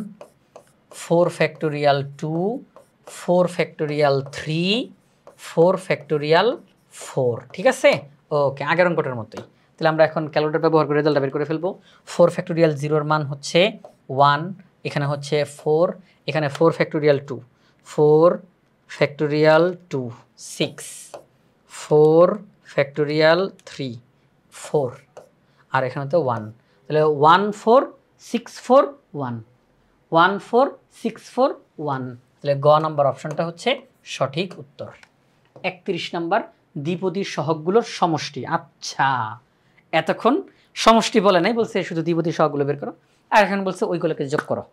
4 factorial 2, 4 factorial 3, 4 factorial 4, ঠিক আছে ওকে আগের অঙ্কটার মতোই। তাহলে আমরা এখন ক্যালকুলেটর ব্যবহার করে রেজাল্টটা বের করে ফেলবো। 4 ফ্যাক্টোরিয়াল 0 এর মান হচ্ছে 1, এখানে হচ্ছে 4, এখানে 4 ফ্যাক্টোরিয়াল 2 4 ফ্যাক্টোরিয়াল 2 6, 4 ফ্যাক্টোরিয়াল 3 4, আর এখানে তো 1, তাহলে 1 4 6 4 1, 1 4 6 4 1, তাহলে গ নাম্বার অপশনটা হচ্ছে সঠিক উত্তর। 31 নাম্বার দ্বিপদীর সহগগুলোর সমষ্টি। আচ্ছা এতক্ষণ সমষ্টি বলে নাই, বলছে শুধু দ্বিপদীর সহগগুলো বের করো, আর এখন বলছে ওইগুলোকে যোগ করো।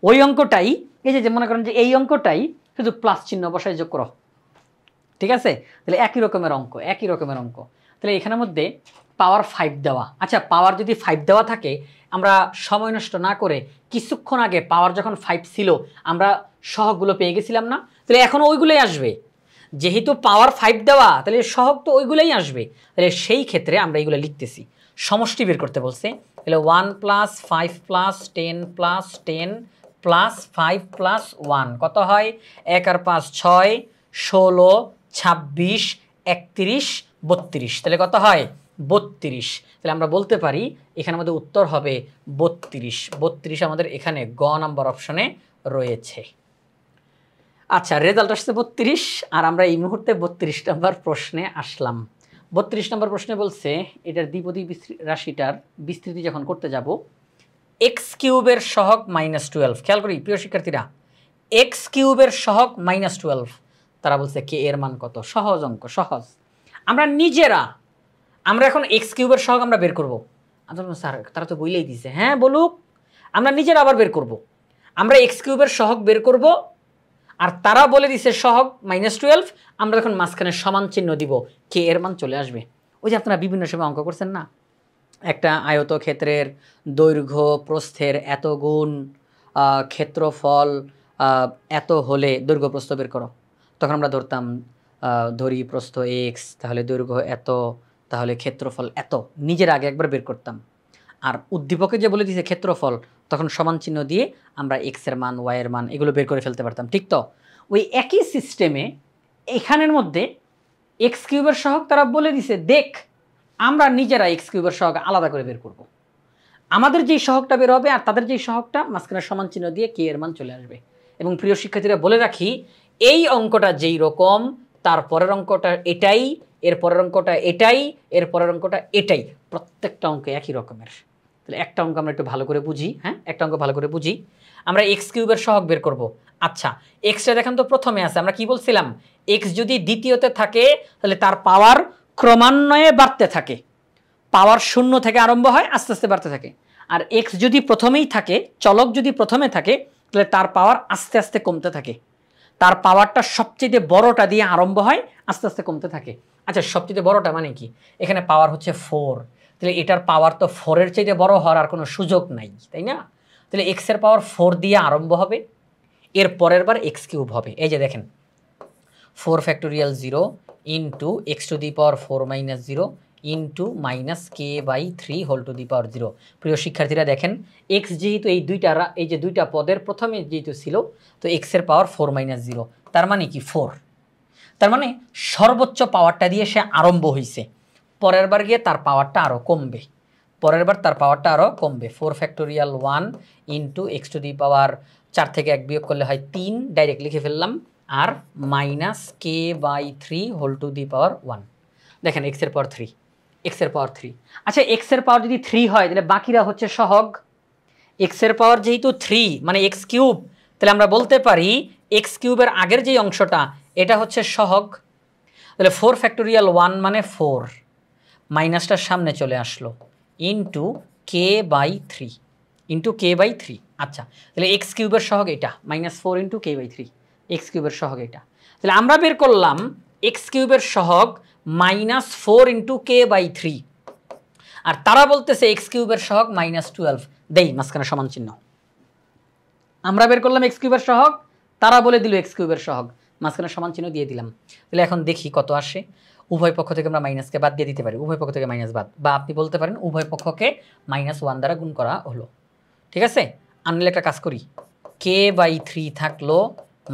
ওই অঙ্কটাই এই যে মনে করেন যে এই অঙ্কটাই শুধু প্লাস চিহ্ন বসায় যোগ করো, ঠিক আছে তাহলে একই রকমের অঙ্ক একই রকমের অঙ্ক। তাহলে এখানের মধ্যে পাওয়ার 5 দেওয়া, আচ্ছা পাওয়ার যদি 5 দেওয়া থাকে আমরা সময় নষ্ট না করে কিছুক্ষণ আগে পাওয়ার যখন 5 ছিল আমরা সহগগুলো পেয়ে গেছিলাম না, তাহলে এখন ওইগুলোই আসবে, যেহেতু পাওয়ার 5 দেওয়া তাহলে সহগ তো ওইগুলোই আসবে, তাহলে সেই ক্ষেত্রে আমরা এইগুলো লিখতেছি। সমষ্টি বের করতে বলছে, তাহলে 1 plus 5 plus 10 plus 10 plus 5 plus 1 কত হয়, 1 আর 5 6 16 26 31 32, তাহলে কত হয় 32, তাহলে আমরা বলতে পারি এখানে আমাদের উত্তর হবে 32। 32 আমাদের এখানে গ নাম্বার অপশনে রয়েছে। আচ্ছা রেজাল্ট আসছে 32, আর আমরা এই মুহূর্তে 32 নম্বর প্রশ্নে আসলাম। 32 নম্বর প্রশ্নে বলছে এটার দ্বিপদী রাশিটার বিস্তৃতি যখন করতে যাব এক্স কিউবের সহগ -12, খেয়াল করি প্রিয় শিক্ষার্থীরা এক্স কিউবের সহগ -12, তারা বলছে কে এর মান কত, সহজ অঙ্ক সহজ। আমরা নিজেরা আমরা এখন এক্স কিউবের সহগ আমরা বের করব, স্যার তারা তো বইলেই দিছে, হ্যাঁ বলুক, আমরা নিজেরা আবার বের করব, আমরা এক্স কিউবের সহগ বের করব আর তারা বলে দিছে সহগ -12, আমরা যখন মাঝখানে সমান চিহ্ন দিব কে এর মান চলে আসবে। ওই যে আপনারা বিভিন্ন সময় অঙ্ক করছেন না, একটা আয়তক্ষেত্রের দৈর্ঘ্য প্রস্থের এত গুণ ক্ষেত্রফল এত হলে দৈর্ঘ্য প্রস্থ বের করো, তখন আমরা ধরতাম ধরি প্রস্থ এক্স তাহলে দৈর্ঘ্য এত তাহলে ক্ষেত্রফল এত, নিজের আগে একবার বের করতাম, আর উদ্দীপকে যে বলে দিয়েছে ক্ষেত্রফল তখন সমান চিহ্ন দিয়ে আমরা এক্সের মান ওয়াইয়ের মান এগুলো বের করে ফেলতে পারতাম, ঠিক তো। ওই একই সিস্টেমে এখানের মধ্যে এক্স কিউবের সহগ তারা বলে দিছে, দেখ আমরা নিজেরা এক্স কিউবের সহগ আলাদা করে বের করব, আমাদের যেই সহগটা বের হবে আর তাদের যেই সহগটা মাঝখানে সমান চিহ্ন দিয়ে কে এর মান চলে আসবে। এবং প্রিয় শিক্ষার্থীরা বলে রাখি এই অঙ্কটা যেই রকম তার পরের অঙ্কটা এটাই, এর পরের অঙ্কটা এটাই, এর পরের অঙ্কটা এটাই, প্রত্যেকটা অঙ্ক একই রকমের। তাহলে একটা অঙ্ক আমরা একটু ভালো করে বুঝি, হ্যাঁ একটা অঙ্ক ভালো করে বুঝি। আমরা এক্স কিউবের সহগ বের করব। আচ্ছা এক্সটা দেখেন তো প্রথমে আছে, আমরা কি বলছিলাম এক্স যদি দ্বিতীয়তে থাকে তাহলে তার পাওয়ার ক্রমান্বয়ে বাড়তে থাকে, পাওয়ার 0 থেকে আরম্ভ হয় আস্তে আস্তে বাড়তে থাকে। আর এক্স যদি প্রথমেই থাকে, চলক যদি প্রথমে থাকে তাহলে তার পাওয়ার আস্তে আস্তে কমতে থাকে, তার পাওয়ারটা সবচেয়ে বড়টা দিয়ে আরম্ভ হয় আস্তে আস্তে কমতে থাকে। আচ্ছা সবচেয়ে বড়টা মানে কি, এখানে পাওয়ার হচ্ছে 4, তাহলে এটার পাওয়ার তো 4-এর চাইতে বড় হওয়ার আর কোনো সুযোগ নাই, তাই না। তাহলে এক্সের পাওয়ার 4 দিয়ে আরম্ভ হবে, এর পরের বার এক্স কিউব হবে। এই যে দেখেন 4 factorial 0 into x to the power 4 - 0 into minus k by 3 whole to the power 0। প্রিয় শিক্ষার্থীরা দেখেন এক্স যেহেতু এই যে দুইটা পদের প্রথমে যেহেতু ছিল, তো এক্সের পাওয়ার 4 মাইনাস 0, তার মানে কি 4। তার মানে সর্বোচ্চ পাওয়ারটা দিয়ে সে আরম্ভ হয়েছে, পরের বার গিয়ে তার পাওয়ারটা আরও কমবে, 4 factorial 1 into x to the power 4 থেকে 1 বিয়োগ করলে হয় 3, ডাইরেক্ট লিখে ফেললাম, আর minus k by 3 whole to the power 1। দেখেন এক্সের পাওয়ার 3। আচ্ছা এক্সের পাওয়ার যদি 3 হয় তাহলে বাকিরা হচ্ছে সহগ। এক্সের পাওয়ার যেহেতু 3 মানে এক্স কিউব, তাহলে আমরা বলতে পারি এক্স কিউবের আগের যে অংশটা এটা হচ্ছে সহগ। তাহলে 4 ফ্যাক্টোরিয়াল 1 মানে 4, মাইনাসটার সামনে চলে আসলো, ইন্টু কে বাই 3। আচ্ছা তাহলে এক্স কিউবের সহগ এটা, -4 ইন্টু কে বাই 3, এক্স কিউবের সহগ এটা। তাহলে আমরা বের করলাম এক্স কিউবের সহগ -4 ইন্টু কে বাই 3, আর তারা বলতেছে এক্স কিউবের সহগ -12। দেই মাঝখানে সমান চিহ্ন। আমরা বের করলাম এক্স কিউবের সহগ, তারা বলে দিল এক্স কিউবের সহগ, মাঝখানে সমান চিহ্ন দিয়ে দিলাম। তাহলে এখন দেখি কত আসে। উভয় পক্ষ থেকে আমরা মাইনাসকে বাদ দিয়ে দিতে পারি, উভয় পক্ষ থেকে মাইনাস বাদ, বা আপনি বলতে পারেন উভয় পক্ষকে -1 দ্বারা গুণ করা হলো। ঠিক আছে, আমি একটা কাজ করি, কে বাই 3 থাকলো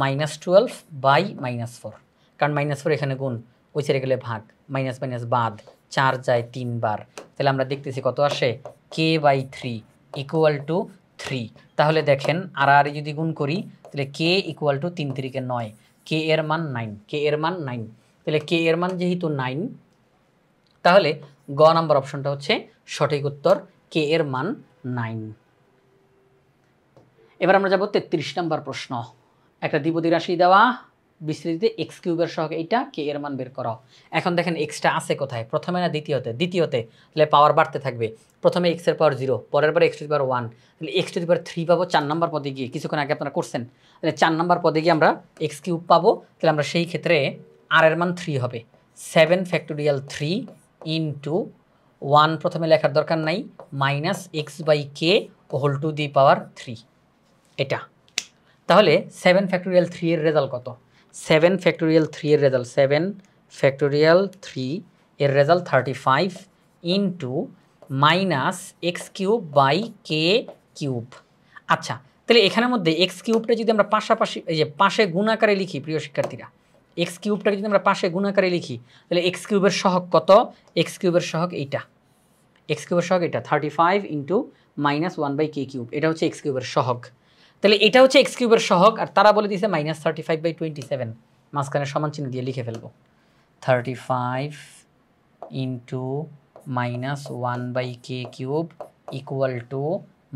-12 বাই -4, কারণ -4 এখানে গুণ, ওই ছেড়ে গেলে ভাগ, মাইনাস মাইনাস বাদ, 4 যায় 3 বার। তাহলে আমরা দেখতেছি কত আসে, কে বাই 3 ইকুয়াল টু 3। তাহলে দেখেন আর যদি গুণ করি তাহলে কে ইকুয়াল টু 3 3 কে 9, কে এর মান 9, তাহলে কে এর মান যেহেতু 9, তাহলে গ নাম্বার অপশনটা হচ্ছে সঠিক উত্তর, কে এর মান 9। এবার আমরা যাব 33 নম্বর প্রশ্ন। একটা দ্বিপদী রাশি দেওয়া, বিস্তৃতিতে এক্স কিউবের সহগ এইটা, কে এর মান বের করো। এখন দেখেন এক্সটা আছে কোথায়, প্রথমে না দ্বিতীয়তে, তাহলে পাওয়ার বাড়তে থাকবে। প্রথমে এক্স এর পাওয়ার 0, পরের বার এক্স টু দি পাওয়ার 1, তাহলে এক্স টু দি পাওয়ার 3 পাবো 4 নম্বর পদে গিয়ে, কিছুক্ষণ আগে আপনারা করছেন। তাহলে 4 নম্বর পদে গিয়ে আমরা এক্স কিউব পাবো। তাহলে আমরা সেই ক্ষেত্রে আর এর মান 3 হবে, 7 ফ্যাক্টোরিয়াল 3 ইন্টু 1 প্রথমে লেখার দরকার নাই, minus x by k whole to the power 3, এটা। তাহলে 7 ফ্যাক্টোরিয়াল 3 এর রেজাল্ট কত? 7 ফ্যাক্টোরিয়াল 3 এর রেজাল্ট 7 ফ্যাক্টোরিয়াল 3 এর result 35 into minus x cube by K cube. আচ্ছা তাহলে এখানের মধ্যে এক্স কিউবটা যদি আমরা পাশাপাশি এই যে পাশে গুণ আকারে লিখি, প্রিয় শিক্ষার্থীরা, এক্স কিউবটাকে যদি আমরা পাশে গুণ আকারে লিখি তাহলে এক্স কিউবের সহগ কত? এক্স কিউবের সহগ এইটা, এক্স কিউবের সহগ এটা 35 ইন্টু -1 বাই কে কিউব, এটা হচ্ছে এক্স কিউবের সহগ। তাহলে এটা হচ্ছে এক্স কিউবের সহগ, আর তারা বলে দিয়েছে -35 বাই 27, মাঝখানে সমান চিহ্ন দিয়ে লিখে ফেলবো, 35 into -1 by K cube equal to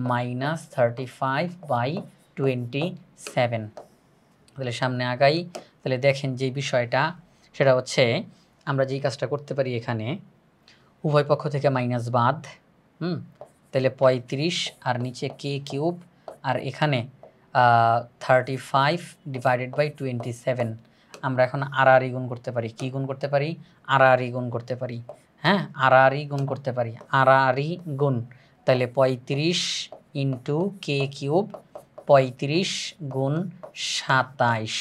-35 by 27। তাহলে সামনে আগাই। তাহলে দেখেন যে বিষয়টা সেটা হচ্ছে আমরা যেই কাজটা করতে পারি, এখানে উভয় পক্ষ থেকে মাইনাস বাদ, তাহলে 35 আর নিচে কে কিউব, আর এখানে 35 ডিভাইডেড বাই 27। আমরা এখন আর গুণ করতে পারি, কি গুণ করতে পারি? আর গুণ করতে পারি, হ্যাঁ আর গুণ করতে পারি, আর গুণ। তাহলে 35 ইন্টু কে কিউব, 35 গুণ 27,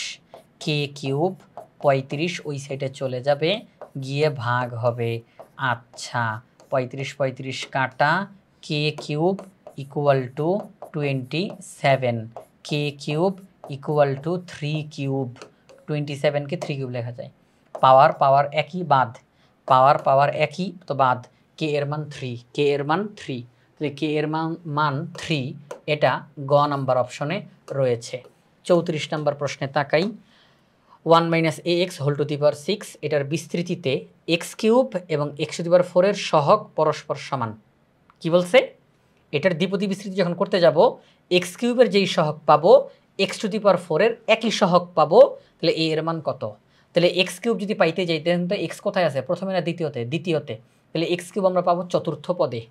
কে কিউব 35 ওই সাইডে চলে যাবে, গিয়ে ভাগ হবে। আচ্ছা 35 35 কাটা, k cube equal to 27, k cube equal to 3 cube, 27কে 3 কিউব লেখা যায়। পাওয়ার একই, বাদ পাওয়ার একই, তো বাদ, কে এর মান 3, কে এর মান 3, তাহলে কে এর মান 3, এটা গ নাম্বার অপশনে রয়েছে। 34 নম্বর প্রশ্নে তাকাই, 1 minus a x whole to the power 6, এটার বিস্তৃতিতে এক্স কিউব এবং এক্স টু দি পাওয়ার 4 এর সহগ পরস্পর সমান। কি বলছে? এটার দ্বিপদী বিস্তৃতি যখন করতে যাব, এক্স কিউবের যেই সহগ পাবো এক্স টু দি পাওয়ার 4 এর একই সহগ পাবো, তাহলে এ এর মান কত? তাহলে এক্স কিউব যদি পাইতে যাই তাহলে এক্স কোথায় আছে? প্রথমে না দ্বিতীয়তে, তাহলে এক্স কিউব আমরা পাবো চতুর্থ পদে।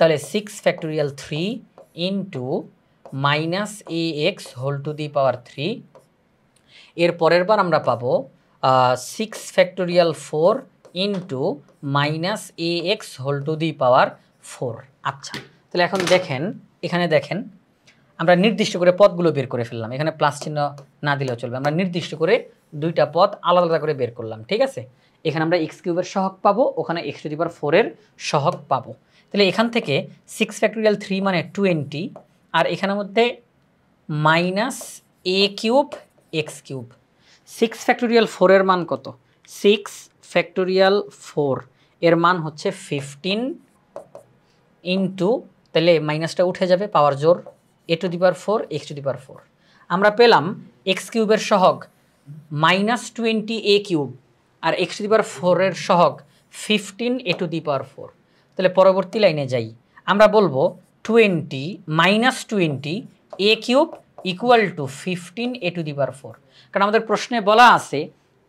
তাহলে 6 factorial 3 into minus a x whole to the power 3, এর পরের বার আমরা পাবো 6 factorial 4 into minus a x whole to the power 4। আচ্ছা তাহলে এখন দেখেন, এখানে দেখেন আমরা নির্দিষ্ট করে পদগুলো বের করে ফেললাম, এখানে প্লাস চিহ্ন না দিলেও চলবে, আমরা নির্দিষ্ট করে দুইটা পদ আলাদা করে বের করলাম। ঠিক আছে, এখানে আমরা এক্স কিউবের সহগ পাবো, ওখানে এক্স টু দি পাওয়ার 4 এর সহগ পাবো। তাহলে এখান থেকে 6 ফ্যাক্টোরিয়াল 3 মানে 20, আর এখানের মধ্যে মাইনাস এ কিউব এক্স কিউব। 6 ফ্যাক্টোরিয়াল 4 এর মান কত? 6 ফ্যাক্টোরিয়াল 4 এর মান হচ্ছে 15 ইন্টু, তাহলে মাইনাসটা উঠে যাবে, পাওয়ার জোর a to the power 4 x to the power 4। আমরা পেলাম এক্স কিউবের সহগ -20 এ কিউব আর এক্স টু দি পাওয়ার 4 এর সহগ 15 এ টু দি পাওয়ার 4। তাহলে পরবর্তী লাইনে যাই, আমরা বলবো 20 -20 a cube equal to 15 a to the power 4। কারণ আমাদের প্রশ্নে বলা আছে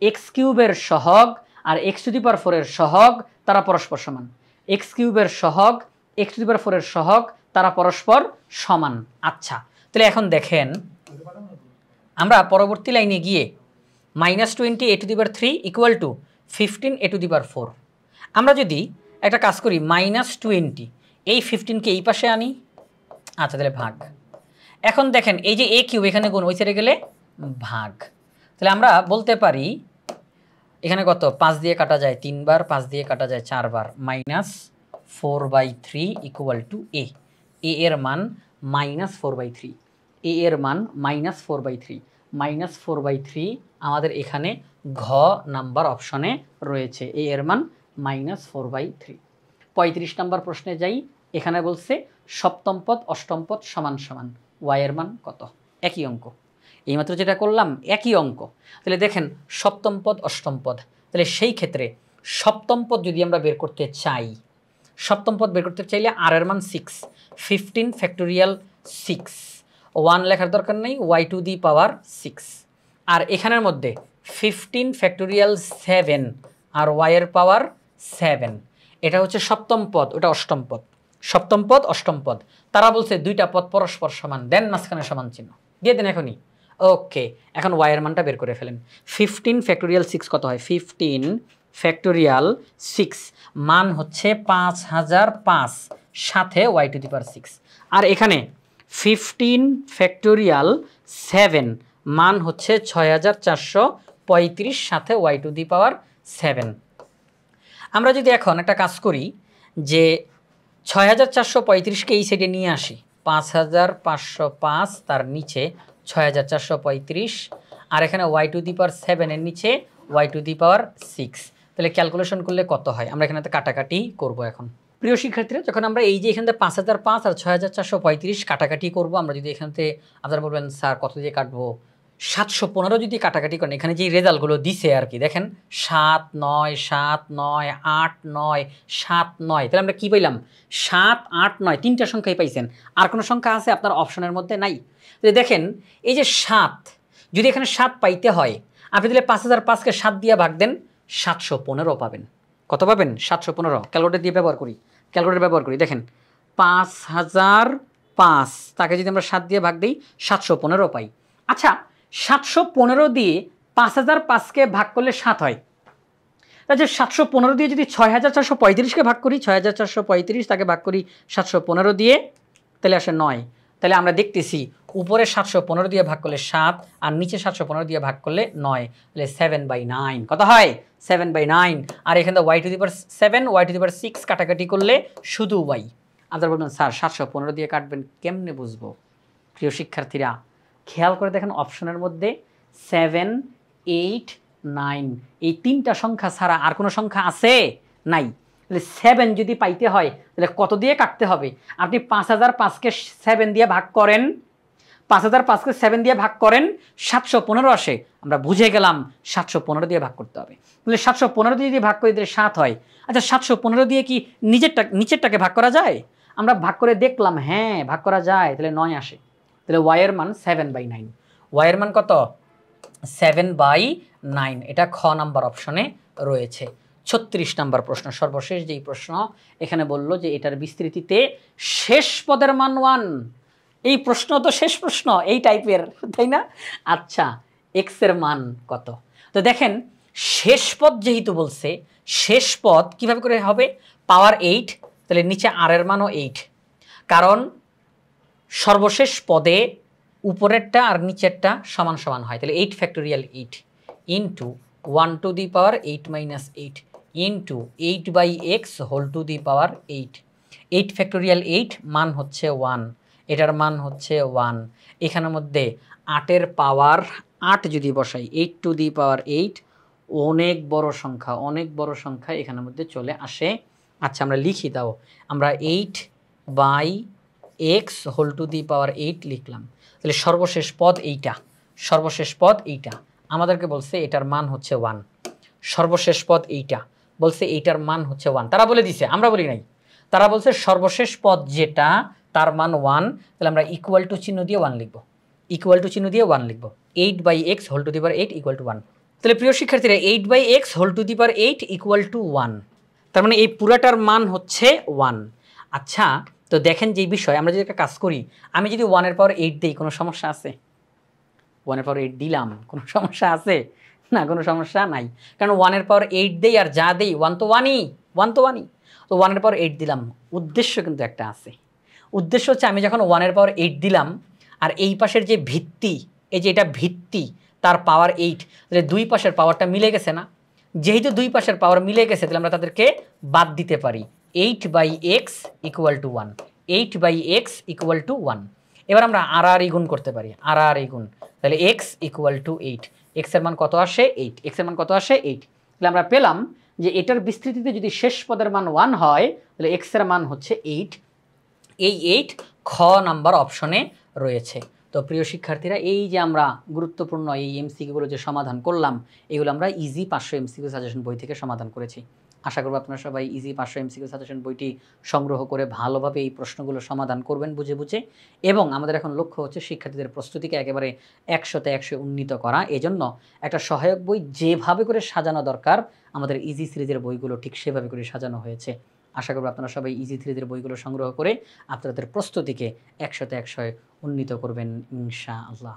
এক্স কিউবের সহগ আর এক্স টু দি পাওয়ার 4 এর সহগ তারা পরস্পর সমান। এক্স কিউবের সহগ এক্স টু দি পাওয়ার 4 এর সহগ তারা পরস্পর সমান। আচ্ছা, তাহলে এখন দেখেন আমরা পরবর্তী লাইনে গিয়ে -20 a to the power 3 equal to 15 a to the power 4। আমরা যদি একটা কাজ করি -20 এই 15কে এই পাশে আনি, আচ্ছা তাহলে ভাগ। এখন দেখেন এই যে এ কিউব এখানে গুণ, ওই সাইডে গেলে ভাগ। তাহলে আমরা বলতে পারি এখানে কত, 5 দিয়ে কাটা যায় 3 বার, 5 দিয়ে কাটা যায় 4 বার, -4/3 ইকুয়াল টু এ। এ এর মান -4/3, এ এর মান -4/3, -4/3 আমাদের এখানে ঘ নাম্বার অপশনে রয়েছে, এ এর মান -4/3। 35 নাম্বার প্রশ্নে যাই, এখানে বলছে সপ্তম পদ অষ্টম পদ সমান সমান, ওয়াই এর মান কত? একই অঙ্ক, এইমাত্র যেটা করলাম একই অঙ্ক। তাহলে দেখেন সপ্তম পদ অষ্টম পদ, তাহলে সেই ক্ষেত্রে সপ্তম পদ যদি আমরা বের করতে চাই, সপ্তম পদ বের করতে চাইলে আর এর মান 6, 15 ফ্যাক্টোরিয়াল 6, 1 লেখার দরকার নেই, ওয়াই টু দি পাওয়ার 6। আর এখানের মধ্যে 15 ফ্যাক্টোরিয়াল 7 আর ওয়াই এর পাওয়ার 7, এটা হচ্ছে সপ্তম পদ, ওটা অষ্টম পদ। সপ্তম পদ অষ্টম পদ তারা বলছে দুইটা পদ পরস্পর সমান, দেন মাঝখানে সমান চিহ্ন দিয়ে দেন এখনই। ওকে, এখন ওয়াই এর মানটা বের করে ফেলেন। 15 ফ্যাক্টোরিয়াল 6 কত হয়? 15 ফ্যাক্টোরিয়াল 6 মান হচ্ছে 5005, সাথে ওয়াই টু দি পাওয়ার 6। আর এখানে 15 ফ্যাক্টোরিয়াল 7 মান হচ্ছে 6435, সাথে ওয়াই টু দি পাওয়ার 7। আমরা যদি এখন একটা কাজ করি যে 6435কে এই সাইডে নিয়ে আসি, 5505 তার নিচে 6435, আর এখানে ওয়াই টু দি পাওয়ার 7 এর নিচে ওয়াই টু দি পাওয়ার 6, তাহলে ক্যালকুলেশন করলে কত হয়? আমরা এখানে কাটাকাটি করব। এখন প্রিয় শিক্ষার্থীরা, যখন আমরা এই যে এখানে 5005 আর 6435 কাটাকাটি করব, আমরা যদি এখানে আপনারা বলবেন স্যার কত দিয়ে কাটবো, 715 যদি কাটাকাটি করেন, এখানে যে রেজাল্টগুলো দিছে আর কি, দেখেন 7 9 7 9 8 9 7 9, তাহলে আমরা কি পাইলাম? 7 8 9, তিনটা সংখ্যাই পাইছেন। আর কোনো সংখ্যা আছে আপনার অপশনের মধ্যে? নাই। তাহলে দেখেন এই যে 7, যদি এখানে 7 পাইতে হয়, আপনি তাহলে 5005কে 7 দিয়ে ভাগ দেন, 715 পাবেন। কত পাবেন? 715। ক্যালকুলেটর দিয়ে ব্যবহার করি, ক্যালকুলেটর ব্যবহার করি। দেখেন 5005 তাকে যদি আমরা 7 দিয়ে ভাগ দিই, 715 পাই। আচ্ছা, 715 দিয়ে 5005কে ভাগ করলে 7 হয়। তাহলে 715 দিয়ে যদি 6435কে ভাগ করি, 6435 তাকে ভাগ করি 715 দিয়ে, তাহলে আসে 9। তাহলে আমরা দেখতেছি উপরে 715 দিয়ে ভাগ করলে 7, আর নিচে 715 দিয়ে ভাগ করলে 9, তাহলে 7/9 কত হয়? 7/9। আর এখানে y to the power 7 y to the power 6 কাটাকাটি করলে শুধু ওয়াই। আপনারা বলবেন স্যার 715 দিয়ে কাটবেন কেমনে বুঝবো? প্রিয় শিক্ষার্থীরা, খেয়াল করে দেখেন অপশনের মধ্যে 7 8 9 এই তিনটা সংখ্যা ছাড়া আর কোনো সংখ্যা আছে? নাই। তাহলে 7 যদি পাইতে হয় তাহলে কত দিয়ে কাটতে হবে? আপনি 5005কে 7 দিয়ে ভাগ করেন, 5005কে 7 দিয়ে ভাগ করেন, 715 আসে। আমরা বুঝে গেলাম 715 দিয়ে ভাগ করতে হবে। তাহলে 715 দিয়ে যদি ভাগ করে দিলে 7 হয়। আচ্ছা, 715 দিয়ে কি নিচেরটাকে ভাগ করা যায়? আমরা ভাগ করে দেখলাম, হ্যাঁ ভাগ করা যায়, তাহলে 9 আসে। তাহলে ওয়াই এর মান 7/9। ওয়াই এর মান কত? 7/9। এটা খ নাম্বার অপশনে রয়েছে। 36 নাম্বার প্রশ্ন, সর্বশেষ যেই প্রশ্ন, এখানে বলল যে এটার বিস্তৃতিতে শেষ পদের মান 1। এই প্রশ্ন তো শেষ প্রশ্ন এই টাইপের, তাই না? আচ্ছা, এক্স এর মান কত? তো দেখেন শেষ পদ যেহেতু বলছে, শেষ পদ কিভাবে করে হবে? পাওয়ার 8, তাহলে নিচে আর এর মানও 8, কারণ সর্বশেষ পদে উপরেরটা আর নিচেরটা সমান সমান হয়। তাহলে 8 factorial 8 into 1 to the power 8 minus 8 into 8/x whole to the power 8। 8 factorial 8 মান হচ্ছে 1, এটার মান হচ্ছে 1। এখানের মধ্যে 8-এর পাওয়ার 8 যদি বসাই 8 টু দি পাওয়ার 8 অনেক বড় সংখ্যা, অনেক বড় সংখ্যা এখানের মধ্যে চলে আসে। আচ্ছা আমরা লিখি দাও, আমরা 8/x whole to the power 8 লিখলাম। তাহলে সর্বশেষ পদ এইটা, সর্বশেষ পদ এইটা, আমাদেরকে বলছে এটার মান হচ্ছে 1। সর্বশেষ পদ এইটা বলছে এইটার মান হচ্ছে 1, তারা বলে দিছে, আমরা বলি নাই। তারা বলছে সর্বশেষ পদ যেটা তার মান 1, তাহলে আমরা ইকুয়াল টু চিহ্ন দিয়ে 1 লিখব, ইকুয়াল টু চিহ্ন দিয়ে 1 লিখব। 8/x whole to the power 8 equal to 1। তাহলে প্রিয় শিক্ষার্থীরা 8/x whole to the power 8 equal to 1, তার মানে এই পুরাটার মান হচ্ছে 1। আচ্ছা তো দেখেন যে বিষয় আমরা যদি একটা কাজ করি, আমি যদি 1-এর পাওয়ার 8 দিই কোনো সমস্যা আছে? 1-এর পাওয়ার 8 দিলাম, কোনো সমস্যা আছে? না, কোনো সমস্যা নাই, কারণ 1-এর পাওয়ার 8 দেই আর যা দেই 1 তো 1ই, 1 তো 1ই। তো 1-এর পাওয়ার 8 দিলাম, উদ্দেশ্য কিন্তু একটা আছে। উদ্দেশ্য হচ্ছে আমি যখন 1-এর পাওয়ার 8 দিলাম আর এই পাশের যে ভিত্তি, এই যে এটা ভিত্তি তার পাওয়ার 8, তাহলে দুই পাশের পাওয়ারটা মিলে গেছে না? যেহেতু দুই পাশের পাওয়ার মিলে গেছে তাহলে আমরা তাদেরকে বাদ দিতে পারি। 8/x equal to 1, 8/x equal to 1। এবার আমরা আর গুণ করতে পারি, আর গুণ, তাহলে x ইকুয়াল টু 8। x এর মান কত আসে? 8। x এর মান কত আসে? 8। তাহলে আমরা পেলাম যে এটার বিস্তৃতিতে যদি শেষ পদের মান 1 হয় তাহলে x এর মান হচ্ছে 8। এই 8 খ নাম্বার অপশনে রয়েছে। তো প্রিয় শিক্ষার্থীরা এই যে আমরা গুরুত্বপূর্ণ এই এমসিকিউগুলো যে সমাধান করলাম, এগুলো আমরা ইজি 500 এমসিকিউ সাজেশন বই থেকে সমাধান করেছি। আশা করব আপনারা সবাই ইজি 500 এমসিকিউ সাজেশন বইটি সংগ্রহ করে ভালোভাবে এই প্রশ্নগুলো সমাধান করবেন বুঝে বুঝে। এবং আমাদের এখন লক্ষ্য হচ্ছে শিক্ষার্থীদের প্রস্তুতিকে একেবারে 100তে 100 উন্নীত করা। এজন্য একটা সহায়ক বই যেভাবে করে সাজানো দরকার আমাদের ইজি সিরিজের বইগুলো ঠিক সেভাবে করে সাজানো হয়েছে। আশা করব আপনারা সবাই ইজি সিরিজের বইগুলো সংগ্রহ করে আপনাদের প্রস্তুতিকে 100তে 100 উন্নীত করবেন ইনশাআল্লাহ।